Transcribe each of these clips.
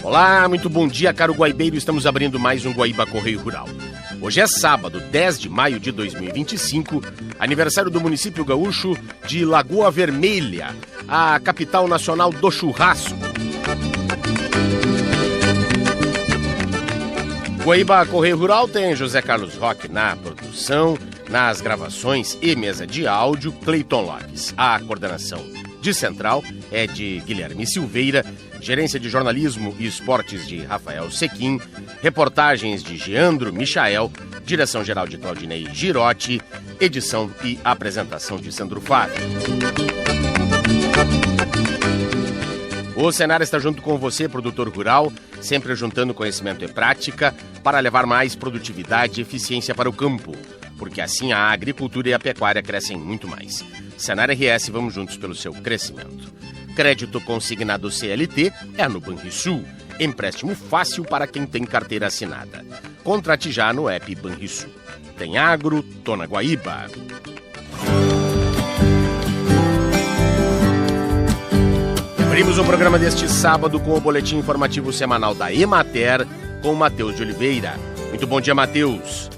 Olá, muito bom dia, caro guaibeiro. Estamos abrindo mais um Guaíba Correio Rural. Hoje é sábado, 10 de maio de 2025, aniversário do município gaúcho de Lagoa Vermelha, a capital nacional do churrasco. Guaíba Correio Rural tem José Carlos Roque na produção, nas gravações e mesa de áudio, Cleiton Lopes. A coordenação de central é de Guilherme Silveira, gerência de jornalismo e esportes de Rafael Sequim, reportagens de Geandro Michael, direção-geral de Claudinei Girotti, edição e apresentação de Sandro Fábio. O Senar está junto com você, produtor rural, sempre juntando conhecimento e prática para levar mais produtividade e eficiência para o campo, porque assim a agricultura e a pecuária crescem muito mais. Senar RS, vamos juntos pelo seu crescimento. Crédito consignado CLT é no Banrisul. Empréstimo fácil para quem tem carteira assinada. Contrate já no app Banrisul. Tem agro, tô na Guaíba. Abrimos o programa deste sábado com o boletim informativo semanal da Emater com Matheus de Oliveira. Muito bom dia, Matheus.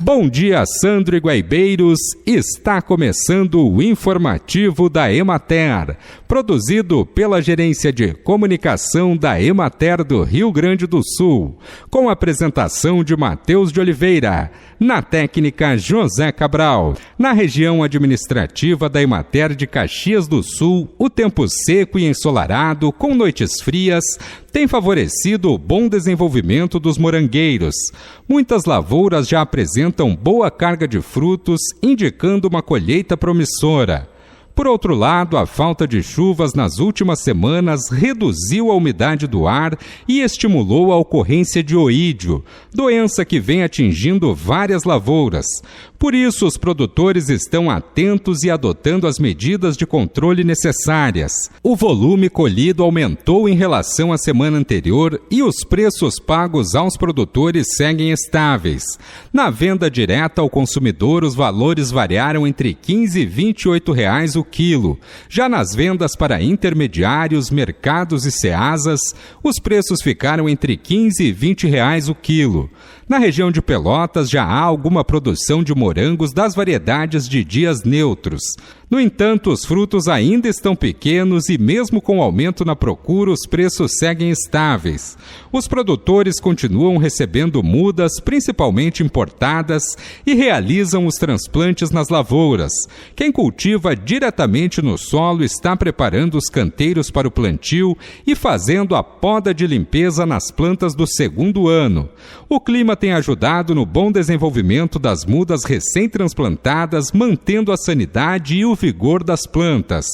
Bom dia, Sandro e Guaibeiros. Está começando o informativo da Emater, produzido pela Gerência de Comunicação da Emater do Rio Grande do Sul, com a apresentação de Matheus de Oliveira, na técnica José Cabral. Na região administrativa da Emater de Caxias do Sul, o tempo seco e ensolarado, com noites frias, tem favorecido o bom desenvolvimento dos morangueiros. Muitas lavouras já apresentam boa carga de frutos, indicando uma colheita promissora. Por outro lado, a falta de chuvas nas últimas semanas reduziu a umidade do ar e estimulou a ocorrência de oídio, doença que vem atingindo várias lavouras. Por isso, os produtores estão atentos e adotando as medidas de controle necessárias. O volume colhido aumentou em relação à semana anterior e os preços pagos aos produtores seguem estáveis. Na venda direta ao consumidor, os valores variaram entre R$ 15 e R$ 28 o quilo. Já nas vendas para intermediários, mercados e ceasas, os preços ficaram entre R$ 15 e R$ 20 o quilo. Na região de Pelotas já há alguma produção de morangos das variedades de dias neutros. No entanto, os frutos ainda estão pequenos e mesmo com o aumento na procura, os preços seguem estáveis. Os produtores continuam recebendo mudas, principalmente importadas, e realizam os transplantes nas lavouras. Quem cultiva diretamente no solo está preparando os canteiros para o plantio e fazendo a poda de limpeza nas plantas do segundo ano. O clima tem ajudado no bom desenvolvimento das mudas recém-transplantadas, mantendo a sanidade e o vigor das plantas.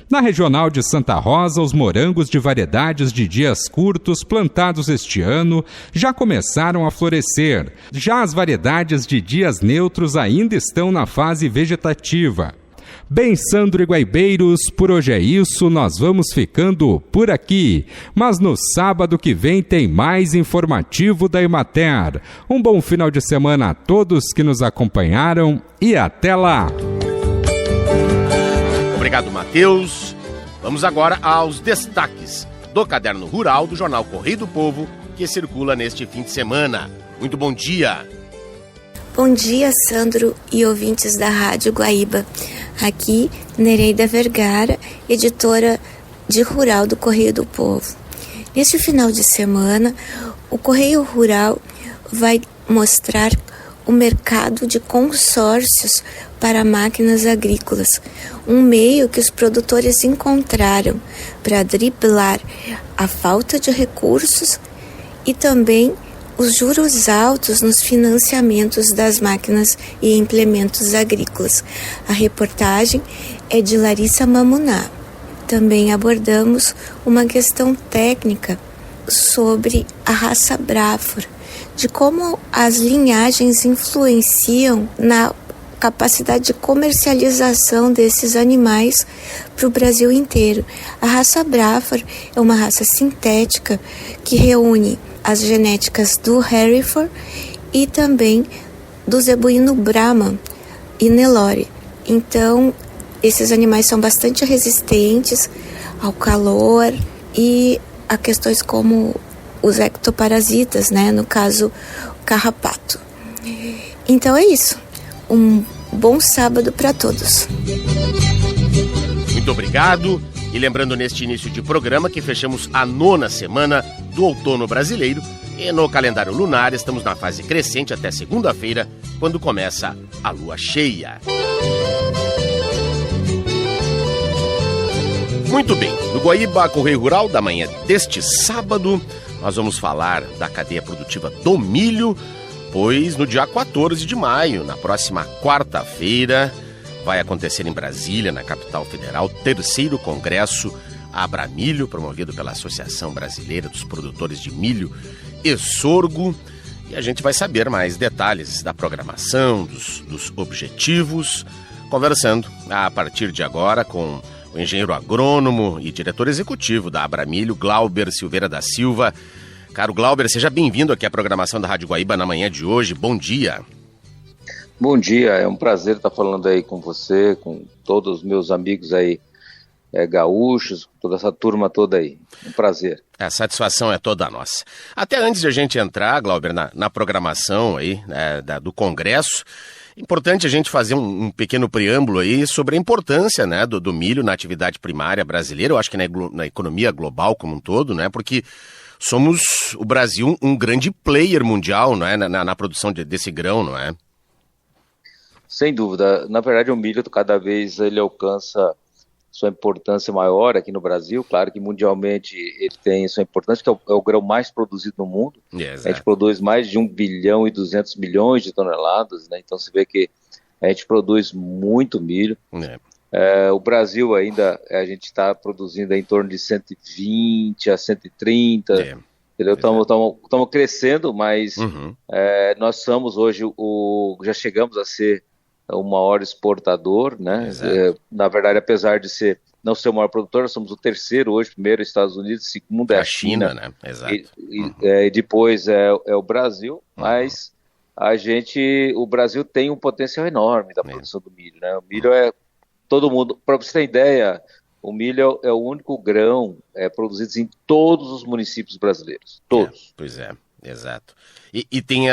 Na regional de Santa Rosa, os morangos de variedades de dias curtos plantados este ano já começaram a florescer. Já as variedades de dias neutros ainda estão na fase vegetativa. Bem, Sandro e Guaibeiros, por hoje é isso, nós vamos ficando por aqui. Mas no sábado que vem tem mais informativo da Emater. Um bom final de semana a todos que nos acompanharam e até lá! Obrigado, Matheus. Vamos agora aos destaques do Caderno Rural do Jornal Correio do Povo, que circula neste fim de semana. Muito bom dia! Bom dia, Sandro e ouvintes da Rádio Guaíba. Aqui, Nereida Vergara, editora de Rural do Correio do Povo. Neste final de semana, o Correio Rural vai mostrar o mercado de consórcios para máquinas agrícolas, um meio que os produtores encontraram para driblar a falta de recursos e também os juros altos nos financiamentos das máquinas e implementos agrícolas. A reportagem é de Larissa Mamuná. Também abordamos uma questão técnica sobre a raça Braford, de como as linhagens influenciam na capacidade de comercialização desses animais para o Brasil inteiro. A raça Braford é uma raça sintética que reúne as genéticas do Hereford e também do zebuíno Brahman e Nelore. Então, esses animais são bastante resistentes ao calor e a questões como os ectoparasitas, né? No caso, o carrapato. Então é isso. Um bom sábado para todos. Muito obrigado. E lembrando neste início de programa que fechamos a 9ª semana do outono brasileiro e no calendário lunar estamos na fase crescente até segunda-feira, quando começa a lua cheia. Muito bem, no Guaíba Correio Rural da manhã deste sábado, nós vamos falar da cadeia produtiva do milho, pois no dia 14 de maio, na próxima quarta-feira, vai acontecer em Brasília, na capital federal, 3º Congresso Abramilho, promovido pela Associação Brasileira dos Produtores de Milho e Sorgo. E a gente vai saber mais detalhes da programação, dos objetivos, conversando a partir de agora com o engenheiro agrônomo e diretor executivo da Abramilho, Glauber Silveira da Silva. Caro Glauber, seja bem-vindo aqui à programação da Rádio Guaíba na manhã de hoje. Bom dia. Bom dia, é um prazer estar falando aí com você, com todos os meus amigos aí, gaúchos, toda essa turma toda aí. Um prazer. A satisfação é toda nossa. Até antes de a gente entrar, Glauber, na programação aí, do Congresso, importante a gente fazer um pequeno preâmbulo aí sobre a importância, né, do milho na atividade primária brasileira, eu acho que na economia global como um todo, né, porque somos, o Brasil, um grande player mundial, né, na produção desse grão, não é? Sem dúvida. Na verdade, o milho cada vez ele alcança sua importância maior aqui no Brasil. Claro que mundialmente ele tem sua importância, que é o grão mais produzido no mundo. A gente produz mais de 1 bilhão e 200 milhões de toneladas, né? Então você vê que a gente produz muito milho. O Brasil ainda, a gente está produzindo em torno de 120 a 130, entendeu? Estamos crescendo, mas nós somos hoje, já chegamos a ser o maior exportador, né? Na verdade, apesar de não ser o maior produtor, nós somos o terceiro hoje, primeiro Estados Unidos, segundo é a China, né? Exato. E depois é o Brasil, mas o Brasil tem um potencial enorme da produção do milho, né? O milho todo mundo, para você ter ideia, o milho é o único grão produzido em todos os municípios brasileiros, todos. Pois é, exato. E tem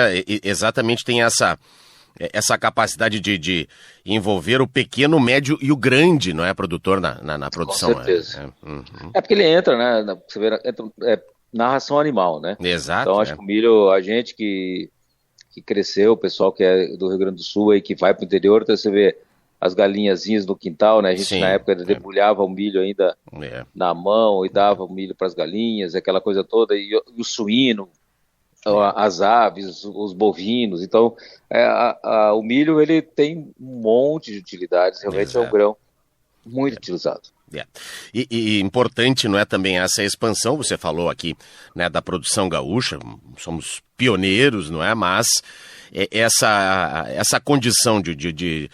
exatamente tem essa capacidade de envolver o pequeno, o médio e o grande, não é, produtor na produção. Com certeza. Porque ele entra, né, você vê, na ração animal, né? Exato. Então acho que o milho, a gente que cresceu, o pessoal que é do Rio Grande do Sul aí, que vai para o interior, então você vê as galinhazinhas no quintal, né? A gente na época debulhava o milho ainda na mão e dava o milho para as galinhas, aquela coisa toda, e o suíno, as aves, os bovinos. Então o milho ele tem um monte de utilidades, realmente é um grão muito utilizado. E importante, não é, também essa expansão, você falou aqui, né, da produção gaúcha, somos pioneiros, não é, mas essa condição de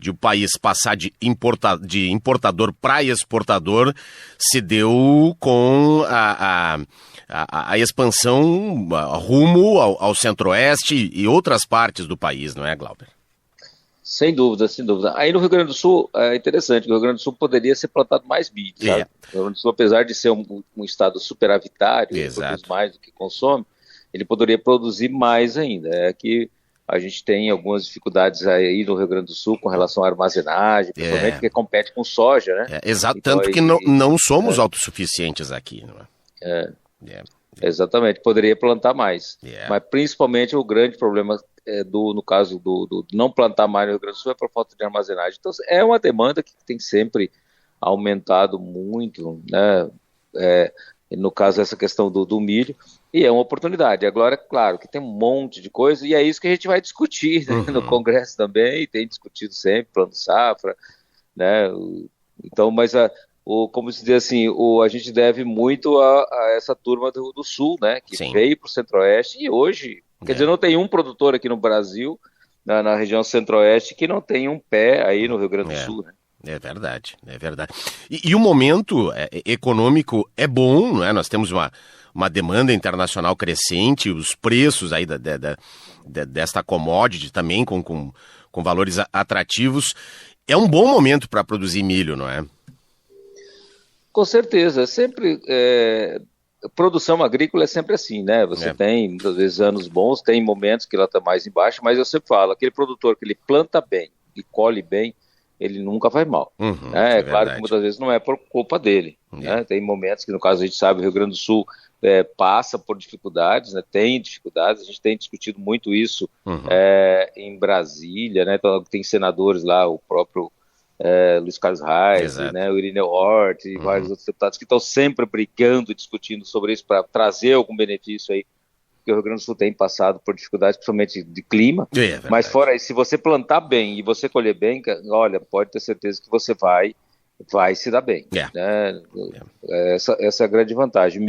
o país passar de importador para exportador se deu com a expansão rumo ao centro-oeste e outras partes do país, não é, Glauber? Sem dúvida, sem dúvida. Aí no Rio Grande do Sul, é interessante, o Rio Grande do Sul poderia ser plantado mais milho, sabe? O Rio Grande do Sul, apesar de ser um estado superavitário, ele produz mais do que consome, ele poderia produzir mais ainda. É que a gente tem algumas dificuldades aí no Rio Grande do Sul com relação à armazenagem, principalmente porque compete com soja, né? Exato, então, tanto que não somos autossuficientes aqui, não é? Exatamente, poderia plantar mais. Mas principalmente o grande problema no caso do não plantar mais no Rio Grande do Sul é por falta de armazenagem. Então é uma demanda que tem sempre aumentado muito, né? No caso essa questão do milho, e é uma oportunidade. Agora, claro, que tem um monte de coisa, e é isso que a gente vai discutir, né? No Congresso também, tem discutido sempre, plano safra, né? Então, mas como se diz assim, a gente deve muito a essa turma do Sul, né? Que veio para o Centro-Oeste, e hoje, quer dizer, não tem um produtor aqui no Brasil, na região Centro-Oeste, que não tem um pé aí no Rio Grande do Sul, né? É verdade, é verdade. E o momento econômico é bom, não é? Nós temos uma demanda internacional crescente, os preços aí desta commodity também com valores atrativos. É um bom momento para produzir milho, não é? Com certeza. Sempre produção agrícola é sempre assim, né? Você tem, muitas vezes, anos bons, tem momentos que ela está mais embaixo, mas eu sempre falo, aquele produtor que ele planta bem e colhe bem, ele nunca vai mal. Né? É claro que muitas vezes não é por culpa dele. Né? Tem momentos que, no caso, a gente sabe, o Rio Grande do Sul passa por dificuldades, né? Tem dificuldades, a gente tem discutido muito isso em Brasília, né? Então, tem senadores lá, o próprio Luiz Carlos Reis, né, o Irineu Hort e vários outros deputados que estão sempre brigando, discutindo sobre isso para trazer algum benefício aí, porque o Rio Grande do Sul tem passado por dificuldades, principalmente de clima, mas fora isso, se você plantar bem e você colher bem, olha, pode ter certeza que você vai se dar bem. Né? Essa é a grande vantagem.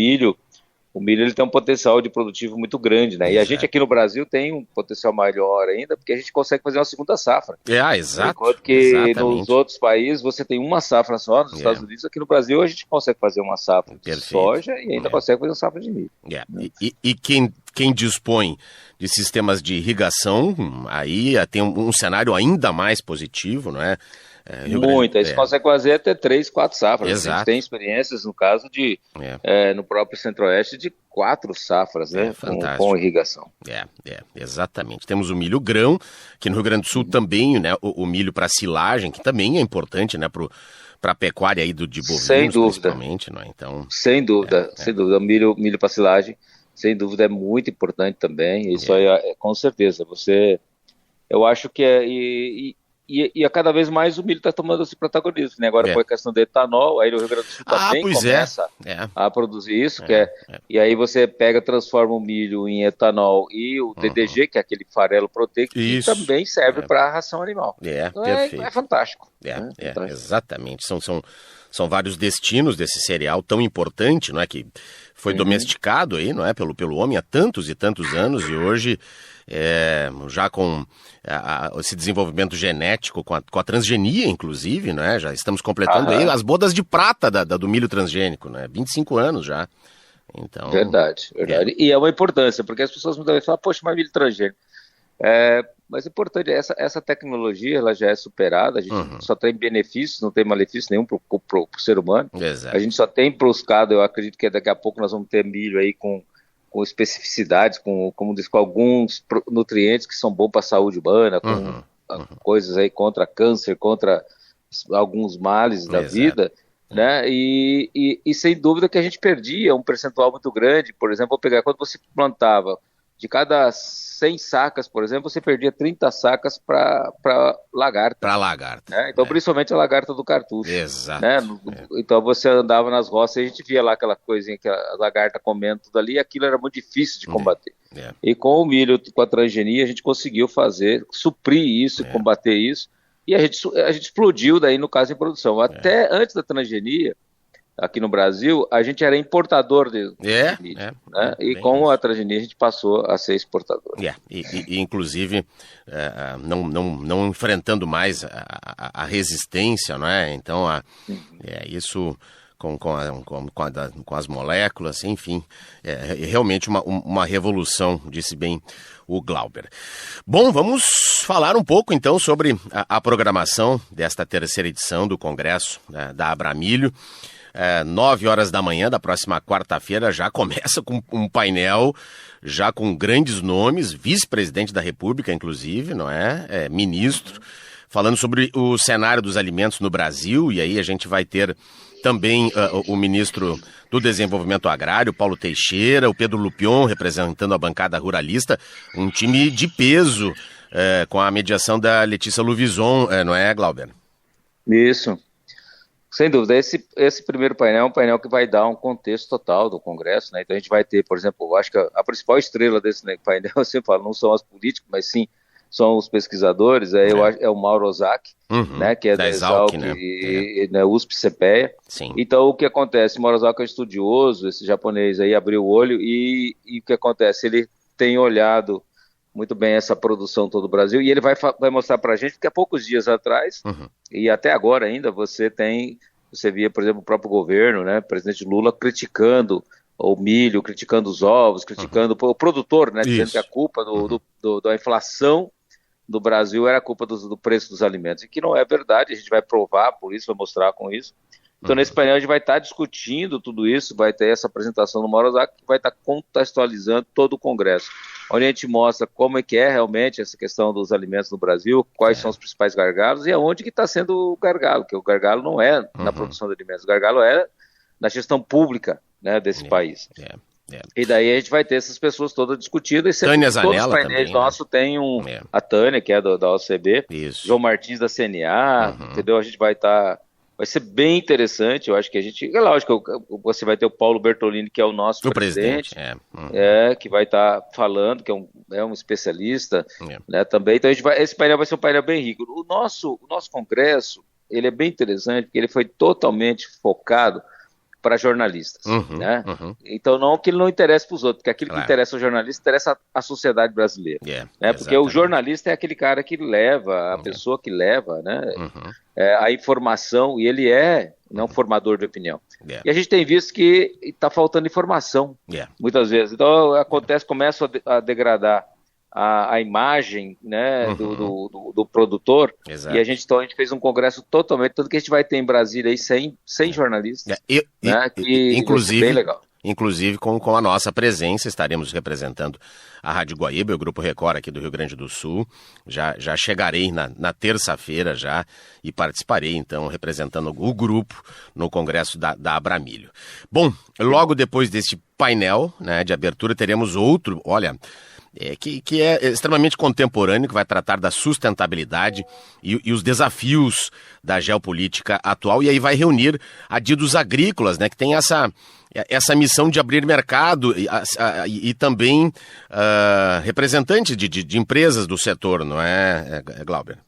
O milho ele tem um potencial de produtivo muito grande, né? E a gente aqui no Brasil tem um potencial maior ainda, porque a gente consegue fazer uma segunda safra. Exato. Enquanto que nos outros países você tem uma safra só, nos Estados Unidos, aqui no Brasil a gente consegue fazer uma safra de soja e ainda consegue fazer uma safra de milho. E quem dispõe de sistemas de irrigação, aí tem um cenário ainda mais positivo, não é? Muito, aí você consegue fazer até 3, 4 safras. A gente tem experiências, no caso de no próprio Centro-Oeste, de 4 safras, né, com irrigação. Exatamente. Temos o milho grão, que no Rio Grande do Sul também, né, o milho para silagem, que também é importante, né, para a pecuária aí de bovinos, sem dúvida, principalmente, né? Então, sem dúvida, o milho para silagem, sem dúvida, é muito importante também. Isso aí, com certeza. Eu acho que E a cada vez mais o milho está tomando esse protagonismo, né? Agora foi a questão do etanol, aí o Rio Grande do Sul também começa a produzir isso, e aí você transforma o milho em etanol e o DDG, que é aquele farelo proteico, que também serve para a ração animal. Então é fantástico. Exatamente. São vários destinos desse cereal tão importante, não é? Que foi domesticado aí, não é? Pelo homem há tantos e tantos anos, e hoje já com esse desenvolvimento genético, com a transgenia, inclusive, né? Já estamos completando aí as bodas de prata do milho transgênico, né? 25 anos já. Então, verdade. E é uma importância, porque as pessoas muitas vezes falam, poxa, mas milho transgênico. Mas é importante, essa tecnologia ela já é superada, a gente só tem benefícios, não tem malefício nenhum para o ser humano. A gente só tem buscado, eu acredito que daqui a pouco nós vamos ter milho aí com especificidades, com alguns nutrientes que são bons para a saúde humana, com coisas aí contra câncer, contra alguns males da vida, né? E sem dúvida que a gente perdia um percentual muito grande. Por exemplo, vou pegar, quando você plantava, de cada 100 sacas, por exemplo, você perdia 30 sacas para lagarta. Para lagarta. Né? Então, principalmente a lagarta do cartucho. Exato. Né? Então, você andava nas roças e a gente via lá aquela coisinha que a lagarta comendo tudo ali, e aquilo era muito difícil de combater. E com o milho, com a transgenia, a gente conseguiu suprir isso, combater isso, e a gente explodiu daí, no caso, em produção. Até antes da transgenia, aqui no Brasil, a gente era importador de milho, né? E com a transgenia a gente passou a ser exportador. E inclusive, não enfrentando mais a resistência, não é? Então, isso com as moléculas, enfim, é realmente uma revolução, disse bem o Glauber. Bom, vamos falar um pouco então sobre a programação desta terceira edição do Congresso da Abramilho. 9 horas da manhã da próxima quarta-feira já começa com um painel já com grandes nomes, vice-presidente da República, inclusive, não é? Ministro, falando sobre o cenário dos alimentos no Brasil, e aí a gente vai ter também o ministro do Desenvolvimento Agrário, Paulo Teixeira, o Pedro Lupion, representando a bancada ruralista, um time de peso, com a mediação da Letícia Luvizon, não é, Glauber? Isso. Sem dúvida, esse primeiro painel é um painel que vai dar um contexto total do Congresso, né? Então a gente vai ter, por exemplo, eu acho que a principal estrela desse painel, eu sempre falo, não são as políticas, mas sim são os pesquisadores, é o Mauro Ozaki, né, que é da Exalc, e USP-CPEA. Então o que acontece, o Mauro Ozaki é um estudioso, esse japonês aí abriu o olho e o que acontece, ele tem olhado muito bem essa produção todo o Brasil, e ele vai mostrar para a gente que há poucos dias atrás, e até agora ainda, você via, por exemplo, o próprio governo, né, o presidente Lula criticando o milho, criticando os ovos, criticando o produtor, né, dizendo que a culpa da inflação do Brasil era a culpa do preço dos alimentos, e que não é verdade, a gente vai provar por isso, vai mostrar com isso, Então, nesse painel, a gente vai estar discutindo tudo isso, vai ter essa apresentação do Morozaki, que vai estar contextualizando todo o Congresso, onde a gente mostra como é que é realmente essa questão dos alimentos no Brasil, quais são os principais gargalos e aonde que está sendo o gargalo, que o gargalo não é na produção de alimentos, o gargalo é na gestão pública, né, desse país. E daí a gente vai ter essas pessoas todas discutindo, e sempre todos os painéis nossos tem a Tânia, que é da OCB, João Martins da CNA, entendeu? A gente vai ser bem interessante, eu acho que a gente, é lógico, você vai ter o Paulo Bertolini, que é o nosso presidente, que vai estar falando, que é um especialista, né, também, então esse painel vai ser um painel bem rico. O nosso congresso, ele é bem interessante, porque ele foi totalmente focado para jornalistas, né? Então, não que ele não interesse para os outros, porque aquilo que interessa ao jornalista interessa à sociedade brasileira, né? Porque o jornalista é aquele cara que leva, a pessoa que leva, né? A informação, e ele é um formador de opinião. E a gente tem visto que está faltando informação, muitas vezes. Então, começa a degradar a imagem, né, do produtor. Exato. E a gente fez um congresso totalmente, tanto que a gente vai ter em Brasília aí 100 jornalistas, né, que inclusive, bem legal. Inclusive com a nossa presença, estaremos representando a Rádio Guaíba, o Grupo Record aqui do Rio Grande do Sul. Já chegarei na terça-feira já e participarei, então, representando o grupo no congresso da Abramilho. Bom, logo depois deste painel, né, de abertura, teremos outro, olha, que é extremamente contemporâneo, que vai tratar da sustentabilidade e os desafios da geopolítica atual, e aí vai reunir adidos agrícolas, né, que tem essa missão de abrir mercado e também representantes de empresas do setor, não é, Glauber?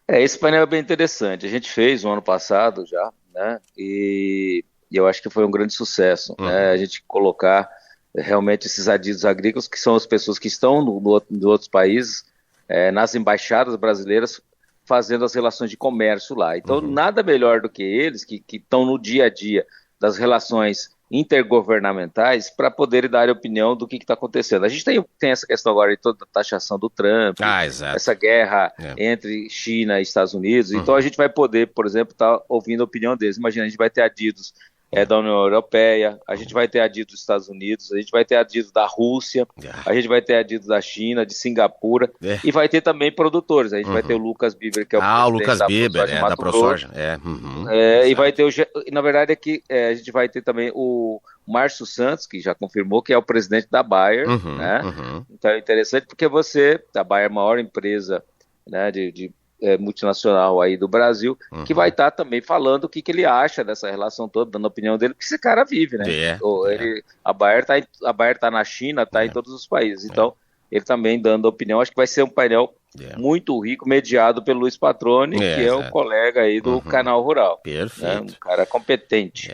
Esse painel é bem interessante. A gente fez no ano passado já, né, e eu acho que foi um grande sucesso, né, a gente colocar realmente esses adidos agrícolas, que são as pessoas que estão de outros países, nas embaixadas brasileiras, fazendo as relações de comércio lá. Então, nada melhor do que eles, que estão no dia a dia das relações intergovernamentais, para poderem dar opinião do que está acontecendo. A gente tem essa questão agora de toda a taxação do Trump, essa guerra entre China e Estados Unidos. Então, a gente vai poder, por exemplo, estar ouvindo a opinião deles. Imagina, a gente vai ter adidos da União Europeia, a gente vai ter adidos dos Estados Unidos, a gente vai ter adidos da Rússia, a gente vai ter adidos da China, de Singapura, e vai ter também produtores. A gente vai ter o Lucas Bieber, que é o presidente da ProSoja. E vai ter na verdade a gente vai ter também o Márcio Santos, que já confirmou que é o presidente da Bayer, né? Então é interessante porque a Bayer é a maior empresa, né, de multinacional aí do Brasil, que vai estar também falando o que ele acha dessa relação toda, dando a opinião dele, porque esse cara vive, né? A Bayer tá na China, tá em todos os países, então ele também dando a opinião. Acho que vai ser um painel muito rico, mediado pelo Luiz Patroni, que é o colega aí do Canal Rural. Perfeito. Né? Um cara competente.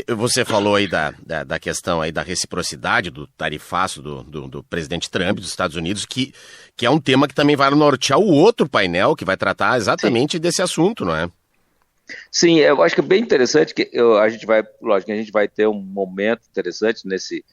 Você falou aí da questão aí da reciprocidade, do tarifaço do presidente Trump dos Estados Unidos, que é um tema que também vai nortear o outro painel, que vai tratar exatamente desse assunto, não é? Sim, eu acho que é bem interessante que a gente vai ter um momento interessante nesse.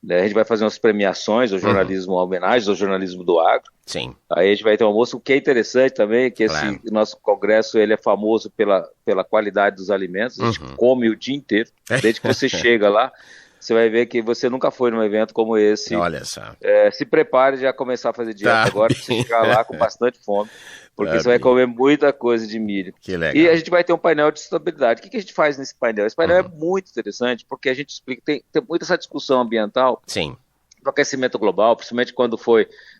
A gente vai fazer umas premiações ao jornalismo, homenagens ao jornalismo do agro. Sim. Aí a gente vai ter um almoço. O que é interessante também é que esse nosso congresso ele é famoso pela qualidade dos alimentos. A gente come o dia inteiro. Desde que você chega lá, você vai ver que você nunca foi num evento como esse. Olha só. Se prepare já começar a fazer dieta agora, para você chegar lá com bastante fome. Porque você vai comer muita coisa de milho. Que legal. E a gente vai ter um painel de sustentabilidade. O que a gente faz nesse painel? Esse painel é muito interessante, porque a gente explica, tem muita essa discussão ambiental do aquecimento global, principalmente quando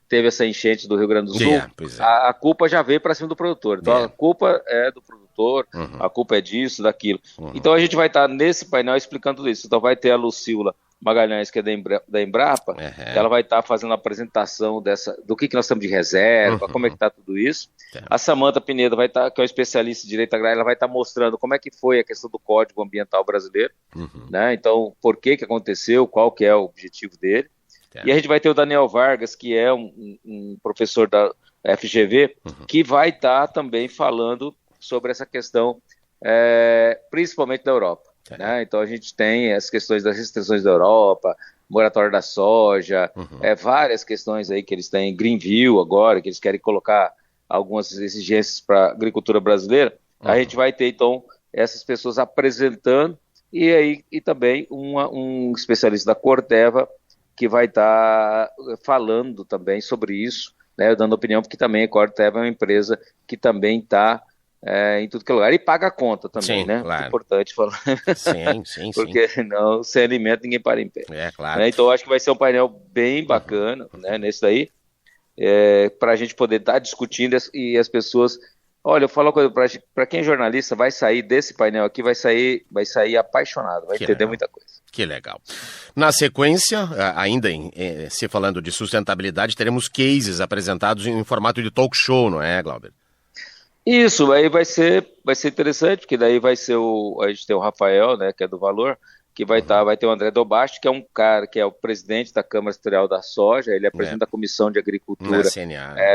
teve essa enchente do Rio Grande do Sul. A culpa já veio para cima do produtor. Então a culpa é do produtor, a culpa é disso, daquilo. Então a gente vai estar nesse painel explicando tudo isso. Então vai ter a Lucila Magalhães, que é da Embrapa, ela vai estar fazendo a apresentação do que nós estamos de reserva, como é que está tudo isso. A Samanta Pineda vai estar, que é um especialista em direito agrário, ela vai estar mostrando como é que foi a questão do Código Ambiental Brasileiro, né? Então, por que aconteceu, qual que é o objetivo dele. E a gente vai ter o Daniel Vargas, que é um professor da FGV, que vai estar também falando sobre essa questão, principalmente da Europa. Né? Então a gente tem as questões das restrições da Europa, moratório da soja, várias questões aí que eles têm, Greenville agora, que eles querem colocar algumas exigências para a agricultura brasileira. A gente vai ter então essas pessoas apresentando, e também um especialista da Corteva que vai estar falando também sobre isso, né, dando opinião, porque também a Corteva é uma empresa que também está em tudo que é lugar, e paga a conta também, sim, né? Claro. É importante falar. Sim. Porque não, sem alimento ninguém para em pé. Claro. Então eu acho que vai ser um painel bem bacana, né, nesse daí, para a gente poder estar discutindo e as pessoas... Olha, eu falo uma coisa para quem é jornalista, vai sair desse painel aqui, vai sair apaixonado, vai entender muita coisa. Que legal. Na sequência, ainda se falando de sustentabilidade, teremos cases apresentados em formato de talk show, não é, Glauber? Isso, aí vai ser interessante, porque daí a gente tem o Rafael, né, que é do Valor, que vai ter o André Dobasti, que é um cara que é o presidente da Câmara Setorial da Soja, ele é presidente da Comissão de Agricultura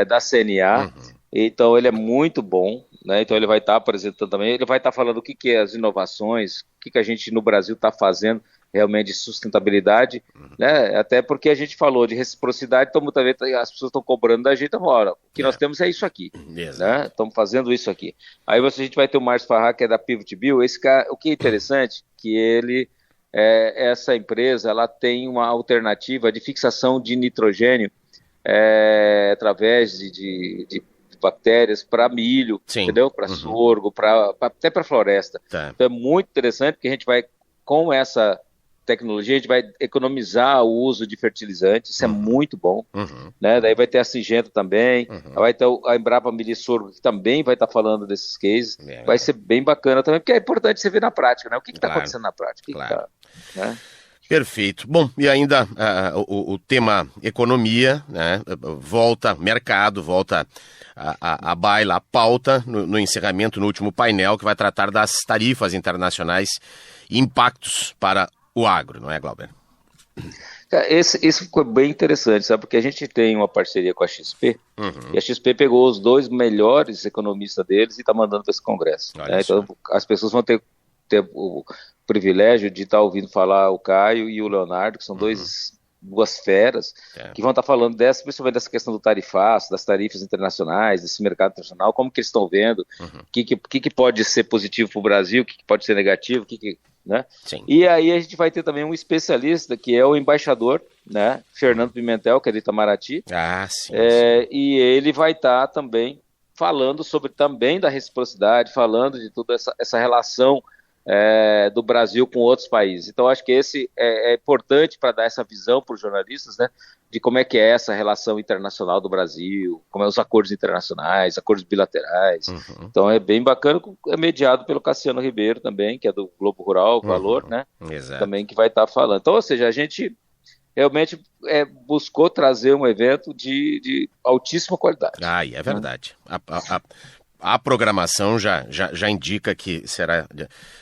da CNA, então ele é muito bom, né? Então ele vai estar apresentando também, ele vai estar falando o que é as inovações, o que a gente no Brasil está fazendo realmente de sustentabilidade, né? Até porque a gente falou de reciprocidade, então muitas vezes as pessoas estão cobrando da gente, então, olha, o que nós temos é isso aqui, né? Estamos fazendo isso aqui. Aí a gente vai ter o Márcio Farrar, que é da Pivot Bio, esse cara, o que é interessante, que essa empresa, ela tem uma alternativa de fixação de nitrogênio através de bactérias para milho, entendeu? Para sorgo, até para floresta. Então é muito interessante, porque a gente vai, com essa tecnologia, a gente vai economizar o uso de fertilizantes, isso é muito bom, né? Daí vai ter a Singenta também, vai ter a Embrapa Milho Sorgo, que também vai estar falando desses cases, vai ser bem bacana também, porque é importante você ver na prática, né? O que está acontecendo na prática, né? Perfeito. Bom, e ainda o tema economia, né? Volta a baila, a pauta no encerramento, no último painel, que vai tratar das tarifas internacionais e impactos para o agro, não é, Glauber? Esse ficou bem interessante, sabe? Porque a gente tem uma parceria com a XP, e a XP pegou os 2 melhores economistas deles e está mandando para esse congresso. Né? Então as pessoas vão ter o privilégio de estar ouvindo falar o Caio e o Leonardo, que são duas feras, que vão estar falando principalmente dessa questão do tarifaço, das tarifas internacionais, desse mercado internacional, como que eles estão vendo, o que pode ser positivo para o Brasil, o que pode ser negativo, né? E aí a gente vai ter também um especialista, que é o embaixador, né, Fernando Pimentel, que é de Itamaraty, e ele vai estar também falando sobre também da reciprocidade, falando de toda essa relação do Brasil com outros países. Então acho que esse é importante para dar essa visão para os jornalistas, né, de como é que é essa relação internacional do Brasil, como é os acordos internacionais, acordos bilaterais. Então é bem bacana, é mediado pelo Cassiano Ribeiro também, que é do Globo Rural, Valor, né, também, que vai estar falando. Então, ou seja, a gente realmente buscou trazer um evento de altíssima qualidade. É verdade. A programação já indica que será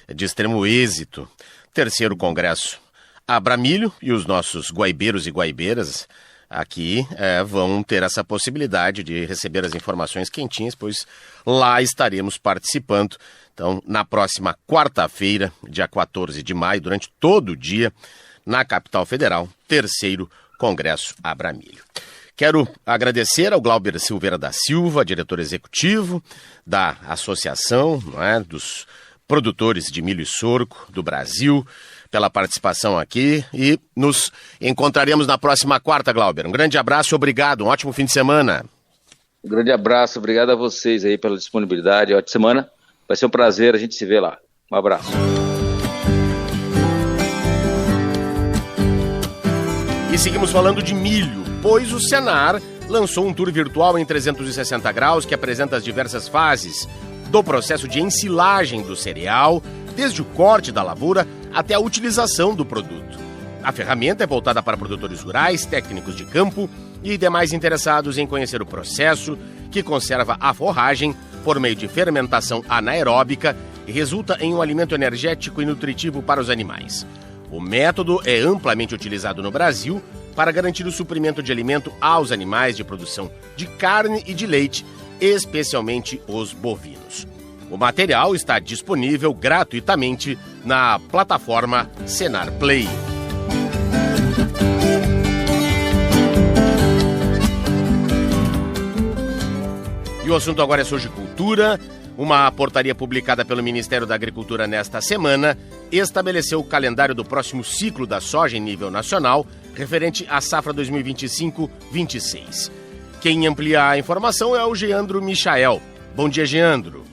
de extremo êxito. 3º Congresso Abramilho, e os nossos guaibeiros e guaibeiras aqui vão ter essa possibilidade de receber as informações quentinhas, pois lá estaremos participando. Então, na próxima quarta-feira, dia 14 de maio, durante todo o dia, na capital federal, 3º Congresso Abramilho. Quero agradecer ao Glauber Silveira da Silva, diretor executivo da Associação, dos Produtores de Milho e Sorgo do Brasil, pela participação aqui, e nos encontraremos na próxima quarta, Glauber. Um grande abraço e obrigado, um ótimo fim de semana. Um grande abraço, obrigado a vocês aí pela disponibilidade, ótima semana, vai ser um prazer, a gente se vê lá. Um abraço. E seguimos falando de milho, pois o Senar lançou um tour virtual em 360 graus que apresenta as diversas fases do processo de ensilagem do cereal, desde o corte da lavoura até a utilização do produto. A ferramenta é voltada para produtores rurais, técnicos de campo e demais interessados em conhecer o processo, que conserva a forragem por meio de fermentação anaeróbica e resulta em um alimento energético e nutritivo para os animais. O método é amplamente utilizado no Brasil para garantir o suprimento de alimento aos animais de produção de carne e de leite, especialmente os bovinos. O material está disponível gratuitamente na plataforma Senar Play. E o assunto agora é sojicultura. Uma portaria publicada pelo Ministério da Agricultura nesta semana estabeleceu o calendário do próximo ciclo da soja em nível nacional, referente à safra 2025-26. Quem amplia a informação é o Geandro Michael. Bom dia, Geandro.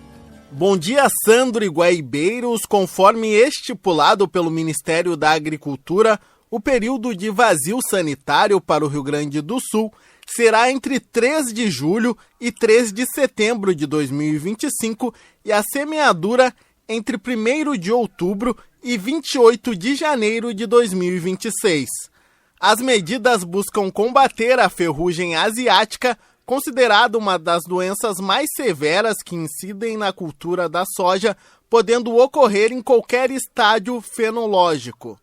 Bom dia, Sandro e Guaibeiros. Conforme estipulado pelo Ministério da Agricultura, o período de vazio sanitário para o Rio Grande do Sul será entre 3 de julho e 3 de setembro de 2025 e a semeadura entre 1º de outubro e 28 de janeiro de 2026. As medidas buscam combater a ferrugem asiática, considerada uma das doenças mais severas que incidem na cultura da soja, podendo ocorrer em qualquer estágio fenológico.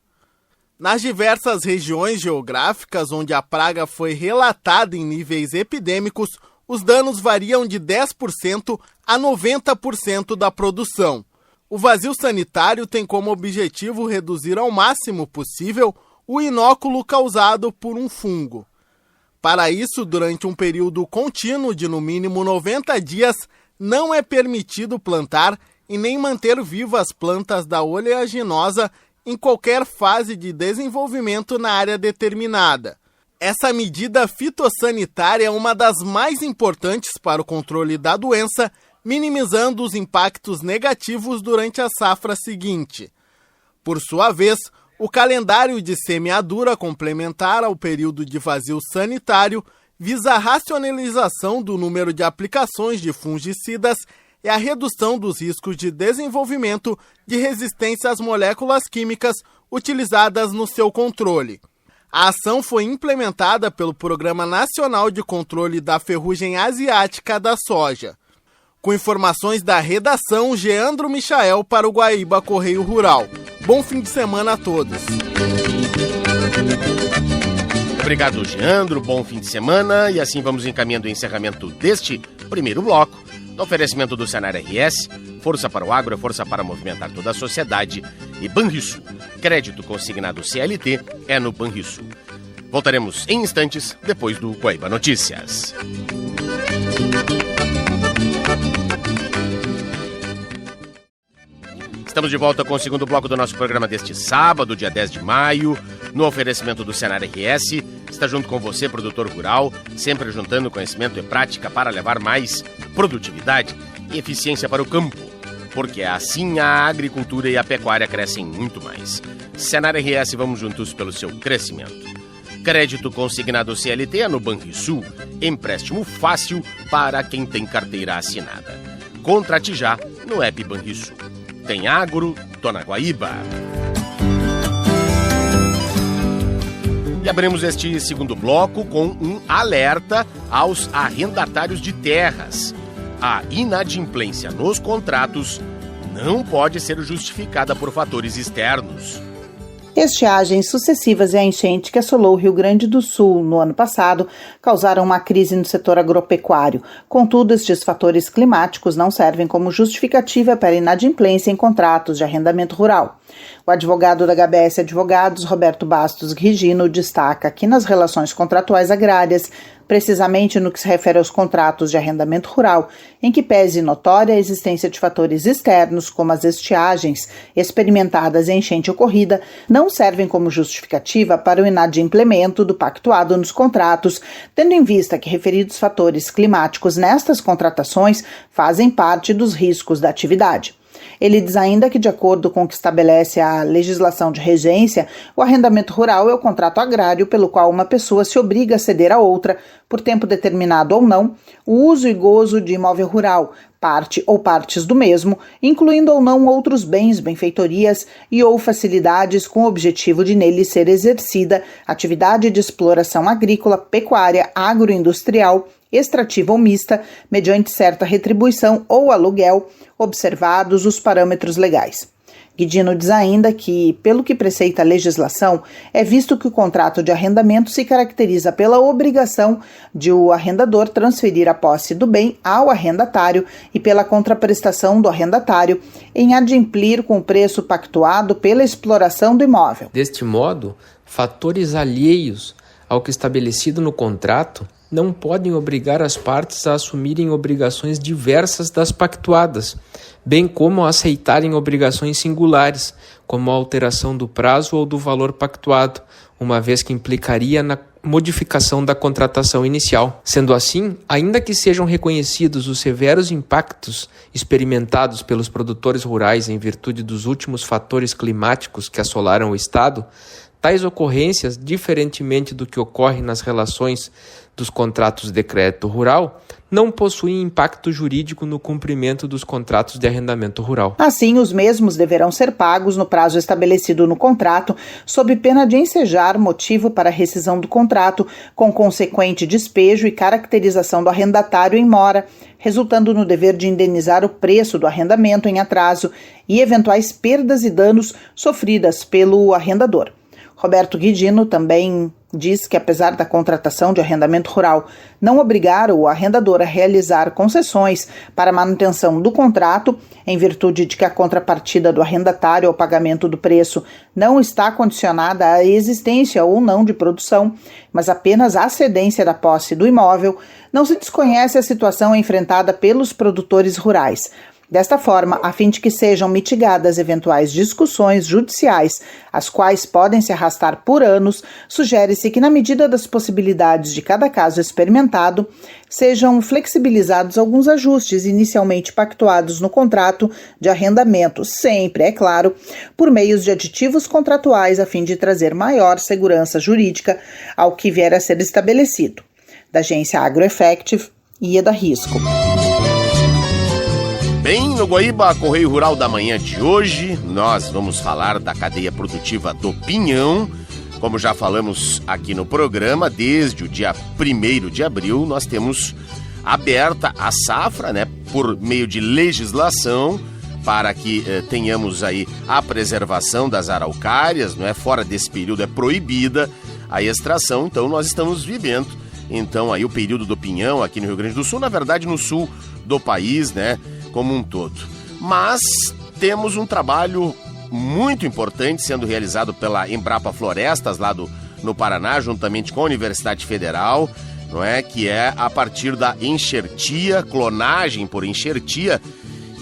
Nas diversas regiões geográficas onde a praga foi relatada em níveis epidêmicos, os danos variam de 10% a 90% da produção. O vazio sanitário tem como objetivo reduzir ao máximo possível o inóculo causado por um fungo. Para isso, durante um período contínuo de no mínimo 90 dias, não é permitido plantar e nem manter vivas plantas da oleaginosa em qualquer fase de desenvolvimento na área determinada. Essa medida fitossanitária é uma das mais importantes para o controle da doença, minimizando os impactos negativos durante a safra seguinte. Por sua vez, o calendário de semeadura complementar ao período de vazio sanitário visa a racionalização do número de aplicações de fungicidas e a redução dos riscos de desenvolvimento de resistência às moléculas químicas utilizadas no seu controle. A ação foi implementada pelo Programa Nacional de Controle da Ferrugem Asiática da Soja. Com informações da redação, Geandro Michael para o Guaíba Correio Rural. Bom fim de semana a todos. Obrigado, Geandro. Bom fim de semana. E assim vamos encaminhando o encerramento deste primeiro bloco, no oferecimento do Senar RS, força para o agro, é força para movimentar toda a sociedade, e Banrisul. Crédito consignado CLT é no Banrisul. Voltaremos em instantes, depois do Guaíba Notícias. Estamos de volta com o segundo bloco do nosso programa deste sábado, dia 10 de maio, no oferecimento do Senar RS. Está junto com você, produtor rural, sempre juntando conhecimento e prática para levar mais produtividade e eficiência para o campo, porque assim a agricultura e a pecuária crescem muito mais. Senar RS, vamos juntos pelo seu crescimento. Crédito consignado CLT é no Banrisul, empréstimo fácil para quem tem carteira assinada. Contrate já no app Banrisul. Tem agro, tô na Guaíba. E abrimos este segundo bloco com um alerta aos arrendatários de terras. A inadimplência nos contratos não pode ser justificada por fatores externos. Estiagens sucessivas e a enchente que assolou o Rio Grande do Sul no ano passado causaram uma crise no setor agropecuário. Contudo, estes fatores climáticos não servem como justificativa para a inadimplência em contratos de arrendamento rural. O advogado da HBS Advogados, Roberto Bastos Rigino, destaca que nas relações contratuais agrárias, precisamente no que se refere aos contratos de arrendamento rural, em que pese notória a existência de fatores externos, como as estiagens experimentadas e a enchente ocorrida, não servem como justificativa para o inadimplemento do pactuado nos contratos, tendo em vista que referidos fatores climáticos nestas contratações fazem parte dos riscos da atividade. Ele diz ainda que, de acordo com o que estabelece a legislação de regência, o arrendamento rural é o contrato agrário pelo qual uma pessoa se obriga a ceder a outra, por tempo determinado ou não, o uso e gozo de imóvel rural, parte ou partes do mesmo, incluindo ou não outros bens, benfeitorias e ou facilidades com o objetivo de nele ser exercida atividade de exploração agrícola, pecuária, agroindustrial, extrativa ou mista, mediante certa retribuição ou aluguel, observados os parâmetros legais. Guidino diz ainda que, pelo que preceita a legislação, é visto que o contrato de arrendamento se caracteriza pela obrigação de o arrendador transferir a posse do bem ao arrendatário e pela contraprestação do arrendatário em adimplir com o preço pactuado pela exploração do imóvel. Deste modo, fatores alheios ao que estabelecido no contrato não podem obrigar as partes a assumirem obrigações diversas das pactuadas, bem como a aceitarem obrigações singulares, como a alteração do prazo ou do valor pactuado, uma vez que implicaria na modificação da contratação inicial. Sendo assim, ainda que sejam reconhecidos os severos impactos experimentados pelos produtores rurais em virtude dos últimos fatores climáticos que assolaram o Estado, tais ocorrências, diferentemente do que ocorre nas relações dos contratos de crédito rural, não possuem impacto jurídico no cumprimento dos contratos de arrendamento rural. Assim, os mesmos deverão ser pagos no prazo estabelecido no contrato, sob pena de ensejar motivo para rescisão do contrato, com consequente despejo e caracterização do arrendatário em mora, resultando no dever de indenizar o preço do arrendamento em atraso e eventuais perdas e danos sofridas pelo arrendador. Roberto Guidino também diz que, apesar da contratação de arrendamento rural não obrigar o arrendador a realizar concessões para a manutenção do contrato, em virtude de que a contrapartida do arrendatário ao pagamento do preço não está condicionada à existência ou não de produção, mas apenas à cedência da posse do imóvel, não se desconhece a situação enfrentada pelos produtores rurais. Desta forma, a fim de que sejam mitigadas eventuais discussões judiciais, as quais podem se arrastar por anos, sugere-se que, na medida das possibilidades de cada caso experimentado, sejam flexibilizados alguns ajustes inicialmente pactuados no contrato de arrendamento, sempre, é claro, por meios de aditivos contratuais a fim de trazer maior segurança jurídica ao que vier a ser estabelecido. Da agência AgroEffective, Ieda Risco. Bem, no Guaíba Correio Rural da manhã de hoje, nós vamos falar da cadeia produtiva do pinhão. Como já falamos aqui no programa, desde o dia 1º de abril, nós temos aberta a safra, né, por meio de legislação, para que tenhamos aí a preservação das araucárias, não é? Fora desse período é proibida a extração, então nós estamos vivendo então aí o período do pinhão aqui no Rio Grande do Sul, na verdade no sul do país, né, como um todo. Mas temos um trabalho muito importante sendo realizado pela Embrapa Florestas, lá no Paraná, juntamente com a Universidade Federal, não é? Que é a partir da enxertia, clonagem por enxertia,